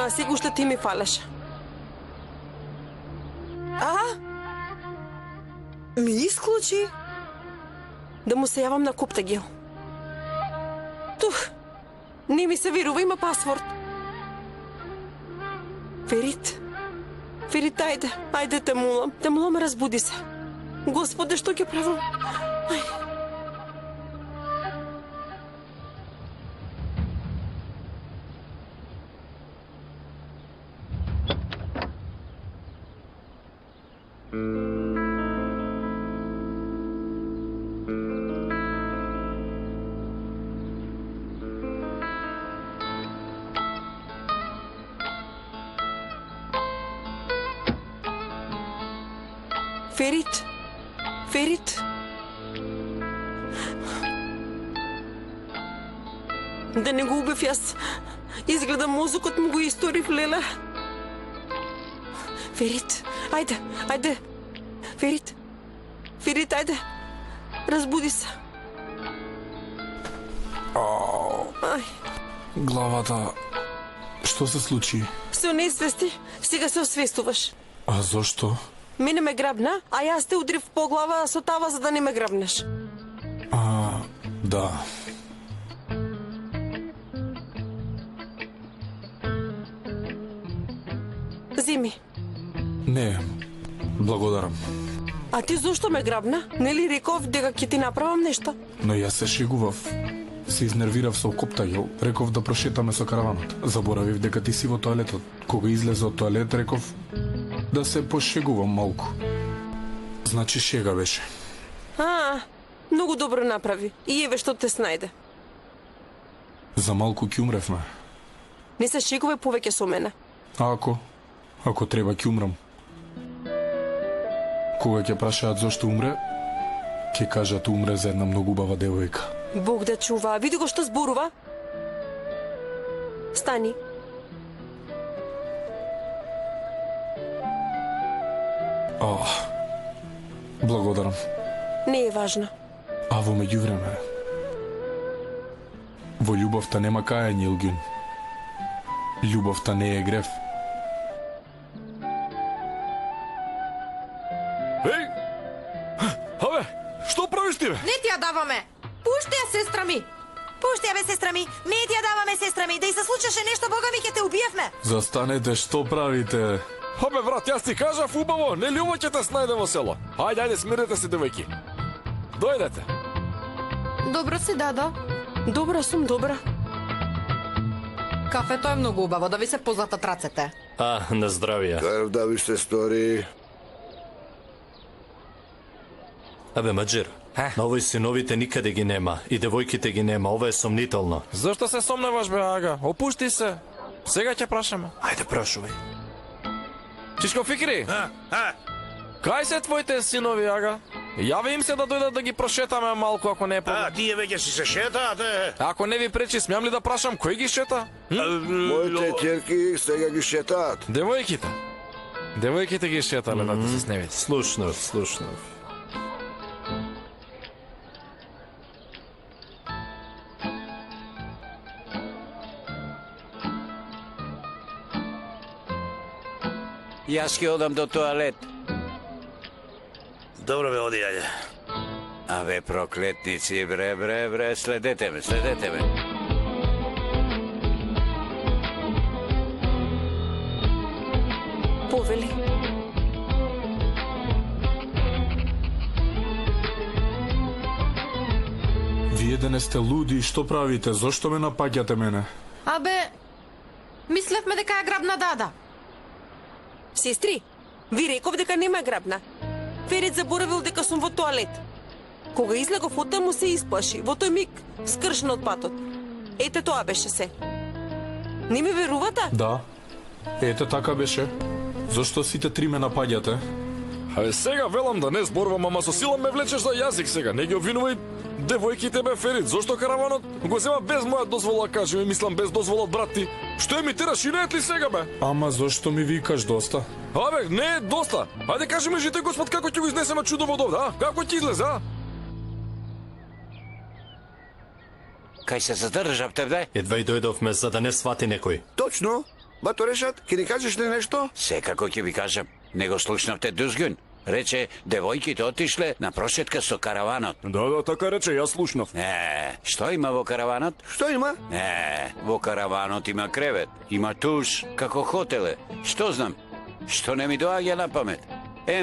Сега уште ти ми фалеше. Ми исклучи. Да му се јавам на Коптагил. Тух, не ми се верува, има пасворд. Ферит, ајде те молам, разбуди се. Господе, што ќе правам? Ај. Ферит. Да не го убив јас. Изгледа мозокот му го историв, леле. Ферит, ајде. Ферит, ајде. Разбуди се. Ај. Главата... Што се случи? Се онесвести, сега се освестуваш. А зошто? Мене ме грабна, а јас те удрив по глава со тава за да не ме грабнеш. Да. Зими. Не, благодарам. А ти зошто ме грабна? Нели реков дека ќе ти направам нешто? Но јас се шегував. Се изнервирав со Коптагил. Реков да прошетаме со караванот. Заборавив дека ти си во тоалетот. Кога излезе од тоалет, реков да се пошегувам малку. Значи шега беше. Многу добро направи. И еве што те снајде. За малку ќе умревме. Не се шегувај повеќе со мене. Ако треба ќе умрам. Кога ќе прашаат зошто умре, ќе кажат умре за една многу убава девојка. Бог да чува. Види го што зборува. Стани. Благодарам. Не е важно. А во меѓувреме, во љубовта нема кајање, Илгјун. Љубовта не е грев. Абе, што правиш ти, бе? Не ти ја даваме. Пушти ја, сестра ми. Пушти ја, бе, сестра ми. Не ти ја даваме, сестра ми. Да и се случеше нешто, бога ми, ќе те убиевме. Застанете, што правите? Абе, брат, јас ти кажав убаво, не љубов ќе те снајде во село. Ајде, смирете се, девојки. Дојдете. Добро си, Дадо. Добра сум, добра. Кафето е многу убаво, да ви се позлатат рацете. На здравје. Карв да ви се стори. Абе, Маџер, на овој синовите никаде ги нема и девојките ги нема, ова е сомнително. Зашто се сомневаш, бе, Ага? Опушти се. Сега ќе прашаме. Ајде, прашувај. Чичко Фикри? Кај се твоите синови, Ага? Јави им се да дојдат да ги прошетаме малку, ако не е проблем. Тие веќе си се шетаат, Ако не ви пречи, смеам ли да прашам кој ги шета? Моите ќерки сега ги шетаат. Девојките ги шетале, да се сневите. Слушнав. Јас ќе одам до тоалет. Добро бе, оди, ајде. Абе, проклетници, бре, следете ме. Повели. Вие да не сте луди, што правите? Зошто ме напаѓате мене? Абе, мислевме дека ја грабна Дада. Сестри, ви реков дека нема грабна. Ферит заборавил дека сум во тоалет. Кога излегов од таму се исплаши. Во тој миг скршна од патот. Ете тоа беше се. Не ми верувате? Да. Ете така беше. Зошто сите три ме напаѓате? Абе, сега велам да не зборувам, ама со сила ме влечеш за јазик сега. Не ги обвинувај девојките бе, Ферит. Зошто караванот го зема без моја дозвола, кажи ми, мислам без дозвола од брат ти. Што е ми тераш и ли сега бе? Ама зошто ми викаш доста? Абе, не е доста. Ајде кажи ми, жите Господ, како ќе го изнесеме чудово од овде, а? Како ќе излезе, а? Кај се задржавте, бе? Едва и дојдовме за да не свати некој. Точно. Бато Решат, ќе ни кажеш ли нешто? Секако ќе ви кажам. Не го слушнавте Дузгун. Рече, девојките отишле на прошетка со караванот. Да, така рече, јас слушнав. Што има во караванот? Што има? Во караванот има кревет, има туш, како хотеле. Што знам? Што не ми доаѓа на памет?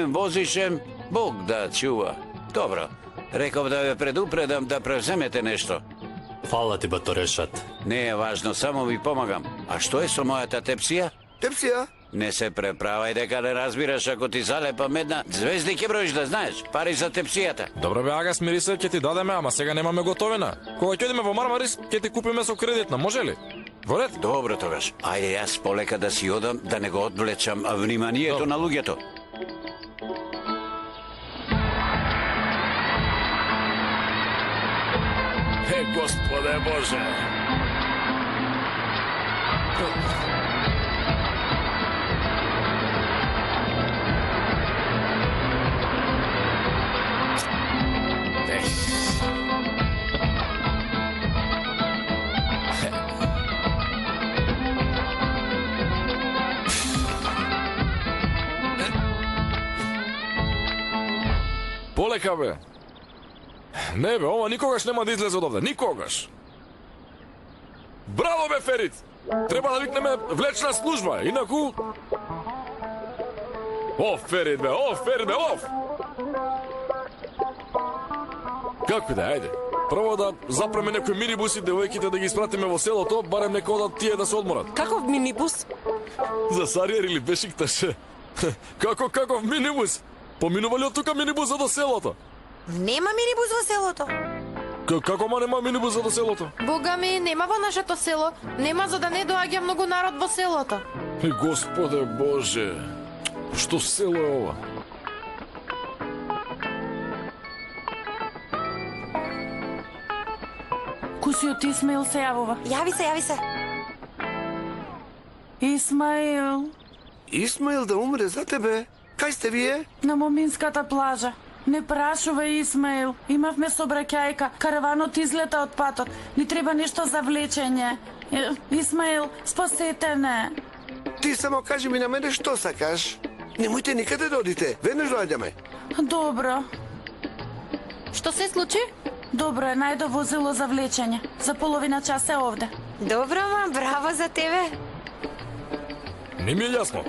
Возишем, Бог да чува. Добро, реков да ве предупредам да превземете нешто. Фала ти, бато Решат. Не е важно, само ви помагам. А што е со мојата тепсија? Тепсија? Не се преправај дека не разбираш, ако ти залепа медна звезди ќе броиш, да знаеш. Пари за тепсијата. Добро бе, ага, смири се, ќе ти дадеме, ама сега немаме готовина. Кога ќе одиме во Мармарис, ќе ти купиме со кредитна, може ли? Во ред? Добро тогаш. Ајде јас полека да си одам, да не го одвлечам вниманието на луѓето. Господе Боже! Полека бе. Не бе, ова никогаш нема да излезе од овде, никогаш. Браво бе, Ферит! Треба да викнеме влечна служба, инаку... Ферит бе, Ферит бе, Како да, ајде. Прво да запреме некој минибус и девојките да ги испратиме во селото, барем нека одат тие да се одморат. Каков минибус? За Сариер или Бешикташе? Каков минибус? Поминува ли од тука минибуса до селото? Нема минибус во селото. Како ма нема минибуса до селото? Бога ми, нема во нашето село. Нема за да не доаѓа многу народ во селото. Господе Боже, што село е ова? Кусиот Исмаил се јавува. Јави се. Исмаил. Исмаил да умре за тебе? Кај сте вие? На Моминската плажа. Не прашувај, Исмаил. Имавме собраќајка. Караванот излета од патот. Ни треба нешто за влечење. Исмаил, спасете не. Ти само кажи ми на мене што сакаш. Немојте никаде да одите. Веднаш доаѓаме. Добро. Што се случи? Добро е, најдо возило за влечење. За половина час е овде. Добро, ма, браво за тебе. Не ми е јасно.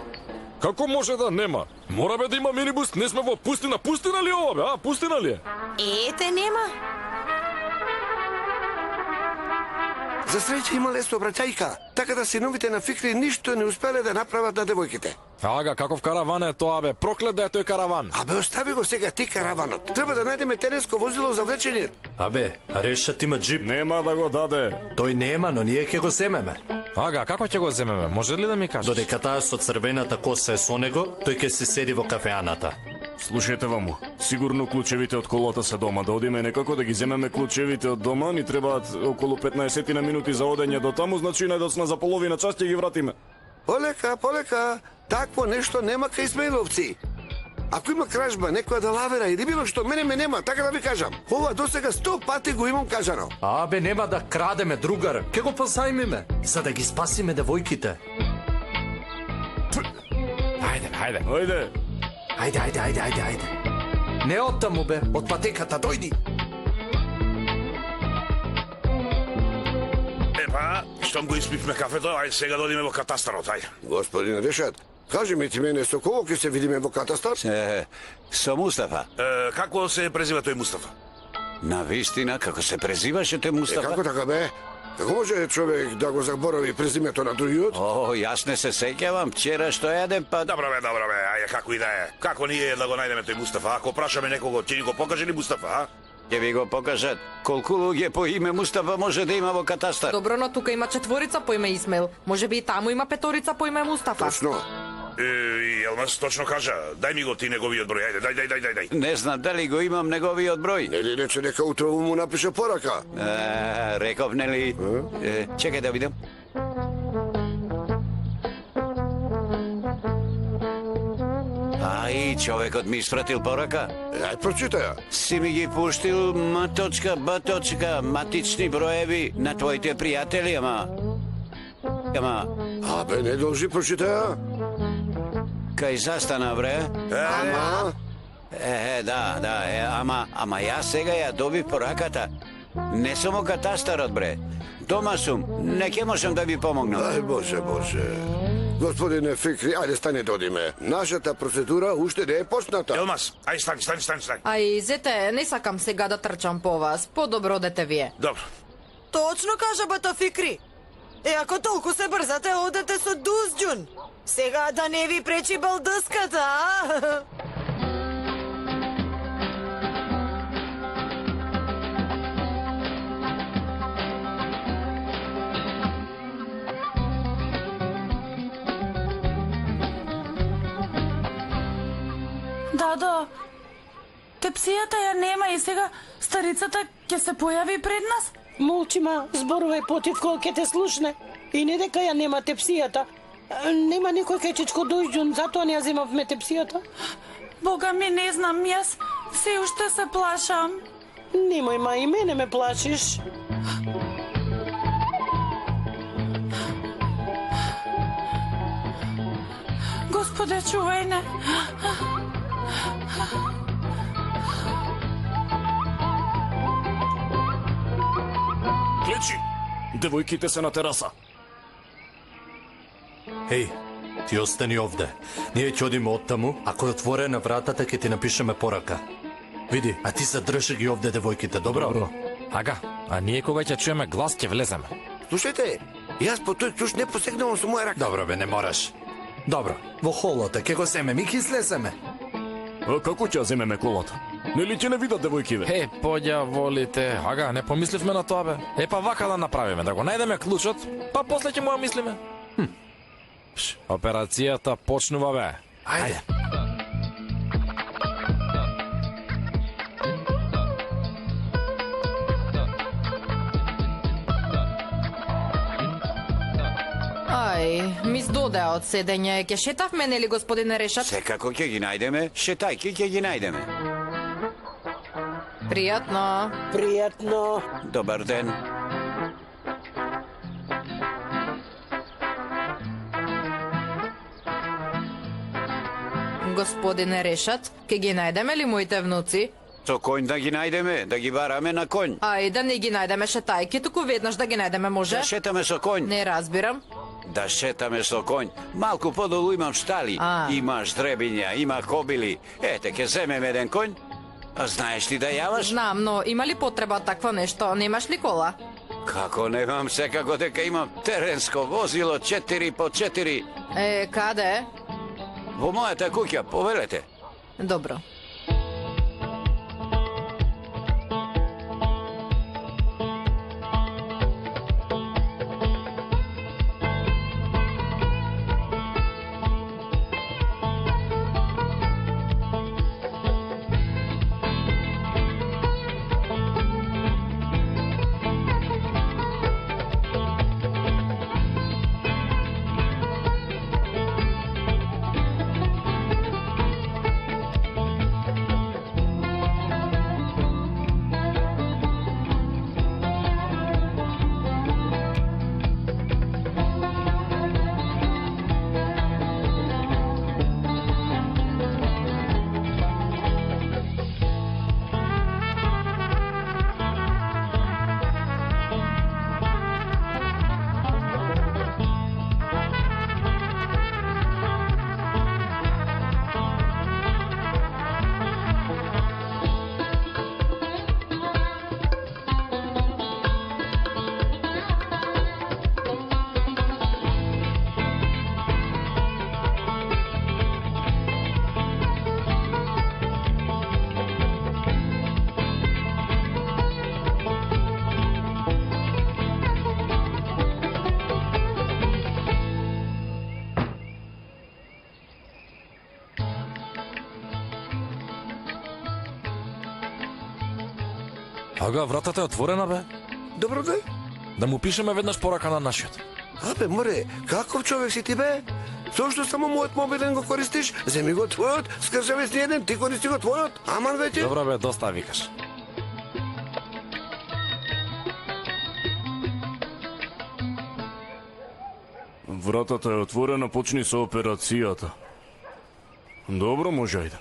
Како може да нема? Мора бе да има минибус, не сме во пустина. Пустина ли е ова бе, а? Пустина ли е? Ете, нема. За среќа имале сообраќајка, така да синовите на Фикри ништо не успеле да направат на девојките. Ага, каков караван е тоа бе? Проклет да е тој караван. Абе, остави го сега ти караванот. Треба да најдеме теренско возило за влечење. Абе, Решат има джип. Нема да го даде. Тој нема, но ние ќе го земеме. Ага, како ќе го земеме? Може ли да ми кажеш? Додека таа со црвената коса е со него, тој ќе се седи во кафеаната. Слушајте ваму, сигурно клучевите од колата се дома. Да одиме некако да ги земеме клучевите од дома, ни требаат околу 15 на минути за одење до таму, значи најдоцна за половина час ќе ги вратиме. Полека. Такво нешто нема кај Исмаиловци. Ако има кражба, некоја да лавера или било што, мене ме нема, така да ви кажам. Ова досега 100 пати го имам кажано. Абе, нема да крадеме, другар. Ке го позајмиме, за да ги спасиме девојките. Ајде. Ајде. Не оттаму бе, од патеката, дојди. Епа, штом го испивме кафето, ајде сега додиме во катастарот, ајде. Господин Решат, кажи ми ти мене со кого ќе се видиме во катастар? Со Мустафа. Како се презива тој Мустафа? На вистина, како се презиваше тој Мустафа? Како така бе? Како може човек да го заборави презимето на другиот? О, јас не се сеќавам, вчера што јадем, па... Добро бе, ајде, како и да е. Како ние да го најдеме тој Мустафа? Ако прашаме некого, ќе ни го покаже ли Мустафа, а? Ќе ви го покажат. Колку луѓе по име Мустафа може да има во катастар? Добро, но тука има 4 по име Исмаил. Може би и таму има 5 по име Мустафа. Точно. Елмас точно кажа. Дај ми го ти неговиот број, ајде, дај. Не знам дали го имам неговиот број. Нели рече дека утре му напише порака? Реков, нели? Чекај да видам. Ај, човекот ми испратил порака. Ај, прочитај ја. Си ми ги пуштил М.Б. матични броеви на твоите пријатели, ама... Абе, не должи, прочитај ја. Кај застана, бре? Ама? Ама јас сега ја добив пораката. Не сум во катастарот, бре. Дома сум, не ќе можам да ви помогнам. Ај, Боже. Господине Фикри, ајде стани додиме. Нашата процедура уште не е почната. Елмас, ај стани. Ај, зете, не сакам сега да трчам по вас. Подобро дете вие. Добро. Точно кажа бата Фикри. Ако толку се брзате, одете со Дузџун. Сега да не ви пречи балдъската, а? Дадо, тепсијата ја нема и сега старицата ќе се појави пред нас? Молчима, зборувај потив кој ќе те слушне. И не дека ја нема тепсијата. Нема никој кај Чичко Дузџун, затоа не ја земавме тепсијата. Бога ми, не знам, јас се уште се плашам. Немој, ма, и мене ме плашиш. Господе, чувај не. Клечи! Девојките се на тераса. Еј, ти остани овде. Ние ќе одиме оттаму, ако е отворена вратата ќе ти напишеме порака. Види, а ти задржи ги овде девојките, добро? Ага, а ние кога ќе чуеме глас ќе влеземе. Слушајте, јас по тој клjuč не посегнувам со моја рака. Добро бе, не мораш. Добро, во холата ќе го земеме и ќе слеземе. А како ќе ја земеме колата? Нели ќе не видат девојкиве? Поѓа волите. Ага, не помисливме на тоа бе. Па вака да направиме, да го најдеме клучот, па после ќе му ја мислиме. Операцијата почнува бе. Ајде. Ај, ми здодеа од седење. Ќе шетавме, нели, господине Решат? Секако ќе ги најдеме, шетајки ќе ги најдеме. Пријатно. Добар ден. Господине Решат, ќе ги најдеме ли моите внуци? Со конј да ги најдеме, да ги бараме на конј. Ај, да не ги најдеме шетајки, туку веднаш да ги најдеме, може? Да шетаме со конј. Не разбирам. Да шетаме со конј. Малку подолу имам штали. Има ждребиња, има кобили. Ете, ќе земеме еден конј. А знаеш ли да јаваш? Знам, но има ли потреба такво нешто? Немаш ли кола? Како немам, секако дека имам теренско возило 4x4. Каде? Во мојата куќа, повелете. Добро. Ага, вратата е отворена, бе. Добро де? Да му пишеме веднаш порака на нашиот. Абе, море, каков човек си ти, бе? Зошто само мојот мобилен го користиш? Земи го твојот, скажеме си еден, ти користи го твојот. Аман веќе. Добра, бе, доста викаш. Вратата е отворена, почни со операцијата. Добро, може ајде.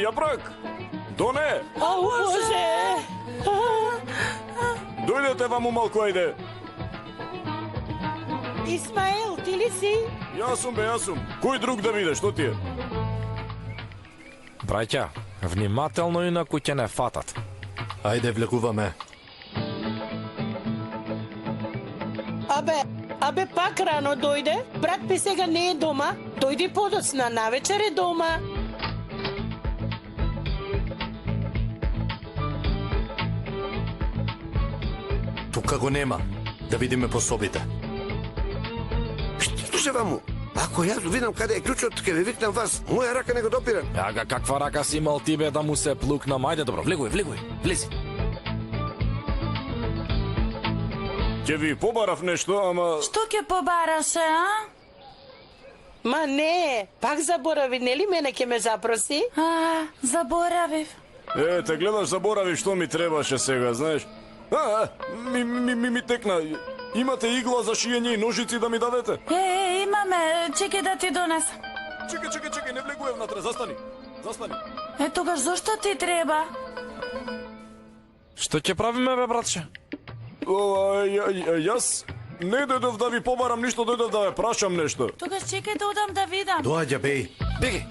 Јапрак! Доне! Ау, Боже! Дојдете ваму малку, ајде. Исмаел, ти ли си? Јас сум, бе, јас сум. Кој друг да биде, што ти е? Браќа, внимателно инаку ќе не фатат. Ајде, влегуваме. Абе, пак рано дојде. Брат ми сега не е дома. Дојди подоцна, навечер е дома. Тука го нема. Да видиме по собите. Слушај ваму, ако јас видам каде е клучот, ќе ви викнам вас. Моја рака не го допирам. Ага, каква рака си имал ти, бе, да му се плукнам? Ајде, добро, влегуј, влези. Ќе ви побарав нешто, ама... Што ќе побараше, а? Ма не, пак заборави, нели мене ќе ме запроси? Заборавив. Те гледаш, заборави што ми требаше сега, знаеш. Ми текна. Имате игла за шиење и ножици да ми дадете? Имаме, чекај да ти донесам. Чекај, не влегуе внатре, застани. Тогаш зошто ти треба? Што ќе правиме, бе, братче? Јас не дојдов да ви побарам ништо, дојдов да ве прашам нешто. Тогаш чекај да одам да видам. Доаѓа, беј. Беги.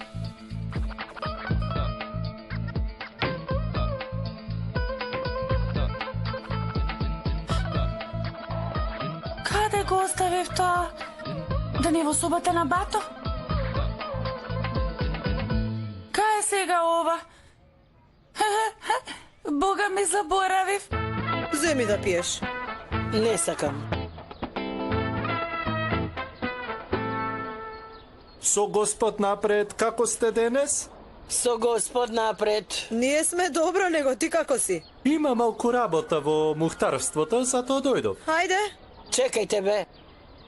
Каде го оставив тоа? Да не во собата на Бато? Кај е сега ова? Бога ми заборавив. Земи да пиеш. Не сакам. Со Господ напред, како сте денес? Со Господ напред. Ние сме добро, него ти како си? Има малку работа во мухтарството, затоа дојдов. Хајде. Чекајте, бе.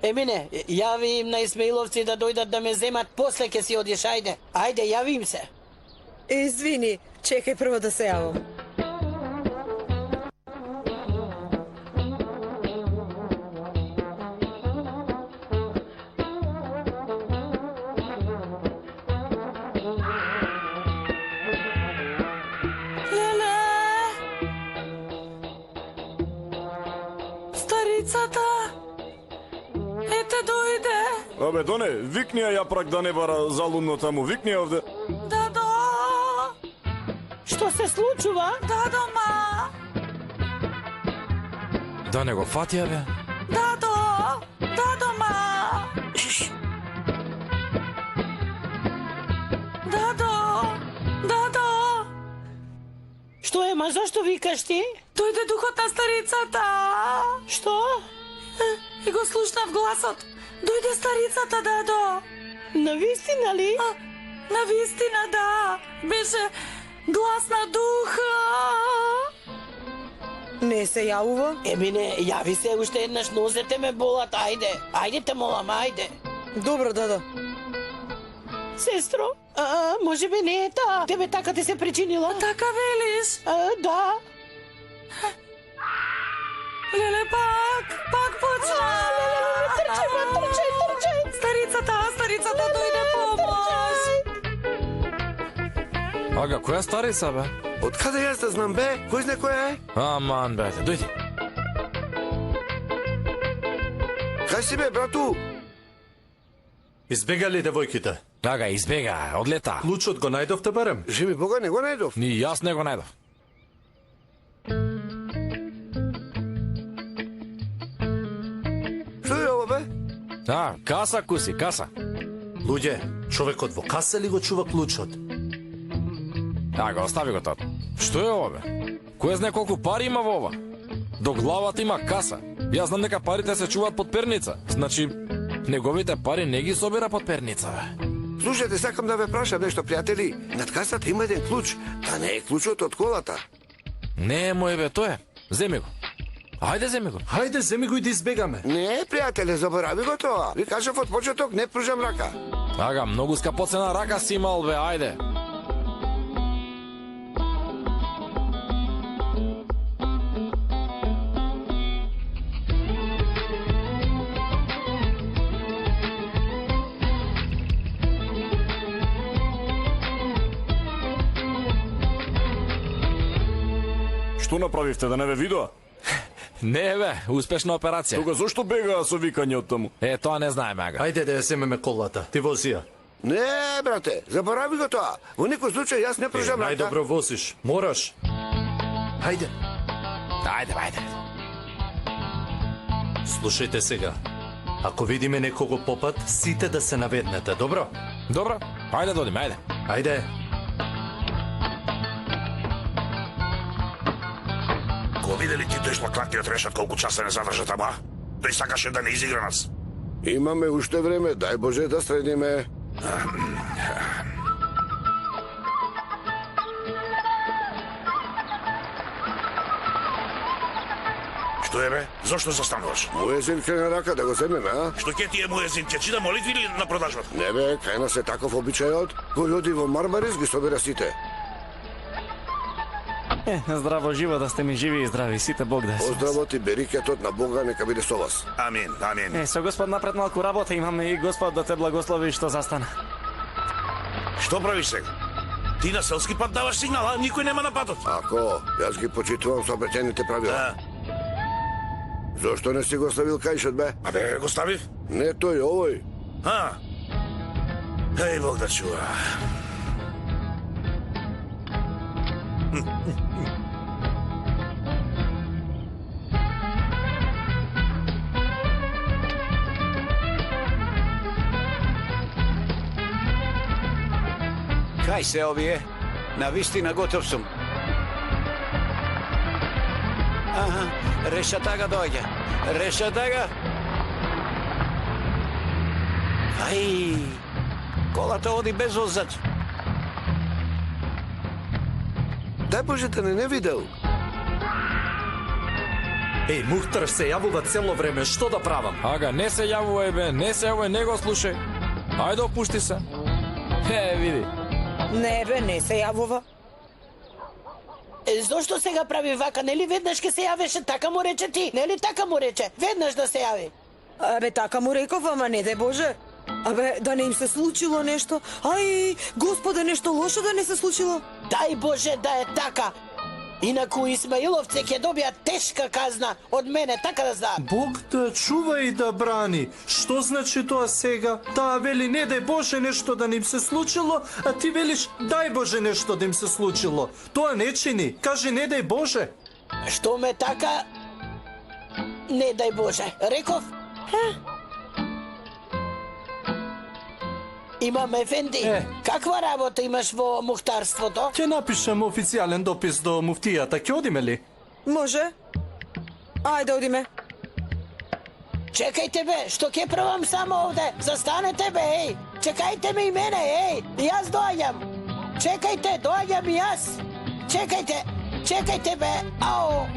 Емине, јави им на Исмаиловци да дојдат да ме земат, после ќе си одиш, ајде. Ајде, јави им се. Извини, чекај прво да се јавам. Абе, Доне, викни ја Јапрак да не бара залудно таму, викни ја овде. Дадо! Што се случува? Дадо, ма! Да не го фатија, бе. Дадо! Дадо, ма! Дадо! Што е, ма, зашто викаш ти? Дојде духот на старицата. Што? И го слушнав гласот. Дојде старицата, дадо. Навистина ли? Навистина, да. Беше глас на духа. Не се јавува? Емине, јави се уште еднаш, нозете ме болат, ајде. Ајде те молам, ајде. Добро, дадо. Сестро, може би не е таа. Тебе така ти се причинила? Така велиш? Да. Леле, пак почна. Трчај. Старицата дојде помош. Ага, која старица, бе? Од каде јас да знам, бе? Кој знае која е? Аман, бе, дојди. Кај си, бе, брату? Избега ли девојките? Ага, избега, одлета. Клучот го најдовте барем? Живи Бога, не го најдов. Ни јас не го најдов. Што е ова, бе? Каса, куси, каса. Луѓе, човекот во каса ли го чува клучот? Ага, остави го тоа. Што е ова, бе? Кој знае колку пари има во ова? До главата има каса. Јас знам дека парите се чуваат под перница. Значи, неговите пари не ги собира под перница, бе. Слушайте, сакам да ве прашам нешто, пријатели. Над касата има еден клуч, та не е клучот од колата. Не е мој бе, тоа е. Земи го. Хајде, земи го. Хајде, земи го и да избегаме. Не, пријателе, заборави го тоа. Ви кажав од почеток, не пружам рака. Ага, многу скапоцена рака си имал бе, ајде. Што направивте, да не ве видоа? Не бе, успешна операција. Тога зошто бегаа со викање од таму? Тоа не знаеме, ага. Ајде да ја земеме колата, ти вози ја. Не, брате, заборави го тоа. Во никој случај јас не пружам рака. Најдобро возиш, мораш. Ајде. Ајде. Слушајте сега. Ако видиме некого попат, сите да се наведнете, добро? Добро, ајде додиме, ајде. Ајде. Ко видели ти тој шлаклакиот решат колку часа не задржа тама? Тој сакаше да не изигра нас. Имаме уште време, дај Боже да средиме. Што е бе? Зошто застануваш? Муезин крена рака да го земеме, а? Што ќе ти е муезин? Ќе чита молитви или на продажбата? Не бе, кај нас е таков обичајот. Кој оди во Мармарис ги собира сите. Здраво живо да сте ми живи и здрави, сите Бог да е. Поздравот и берикетот на Бога нека биде со вас. Амин, амин. Со Господ напред малку работа имаме и Господ да те благослови што застана. Што правиш сега? Ти на селски пат даваш сигнал, а никој нема на патот. Ако, јас ги почитувам сообраќајните правила. Зошто не си го ставил кајшот, бе? Абе, го ставив? Не тој, овој. Еј, Бог да чува. Кај се овие? Навистина готов сум. Аха, решатага доаѓа. Решатага. Ај, колата оди без возач. Дај Боже те не видел. Еј, Мухтар се јавува цело време, што да правам? Ага, не се јавувај бе, не се јавувај, не го слушај. Ајде опушти се. Види. Не бе, не се јавува. Зошто сега прави вака? Нели веднаш ке се јавеше? Така му рече ти? Нели така му рече? Веднаш да се јави. Абе, така му реков, ама не дај Боже. Абе, да не им се случило нешто. Ај, Господе, нешто лошо да не се случило. Дај Боже да е така. Инаку Исмаиловце ќе добија тешка казна од мене, така да знаат. Бог да чува и да брани. Што значи тоа сега? Таа вели не дај Боже нешто да не им се случило, а ти велиш дај Боже нешто да им се случило. Тоа не чини. Кажи не дај Боже. Што ме така? Не дај Боже. Реков? Имам ефенди. Каква работа имаш во мухтарството? Ќе напишам официјален допис до муфтијата. Ќе одиме ли? Може. Ајде, одиме. Чекајте бе, што ќе правам само овде? Застанете бе, еј. Чекајте ме и мене, еј. Јас доаѓам. Чекајте, доаѓам и јас. Чекајте бе. Ао.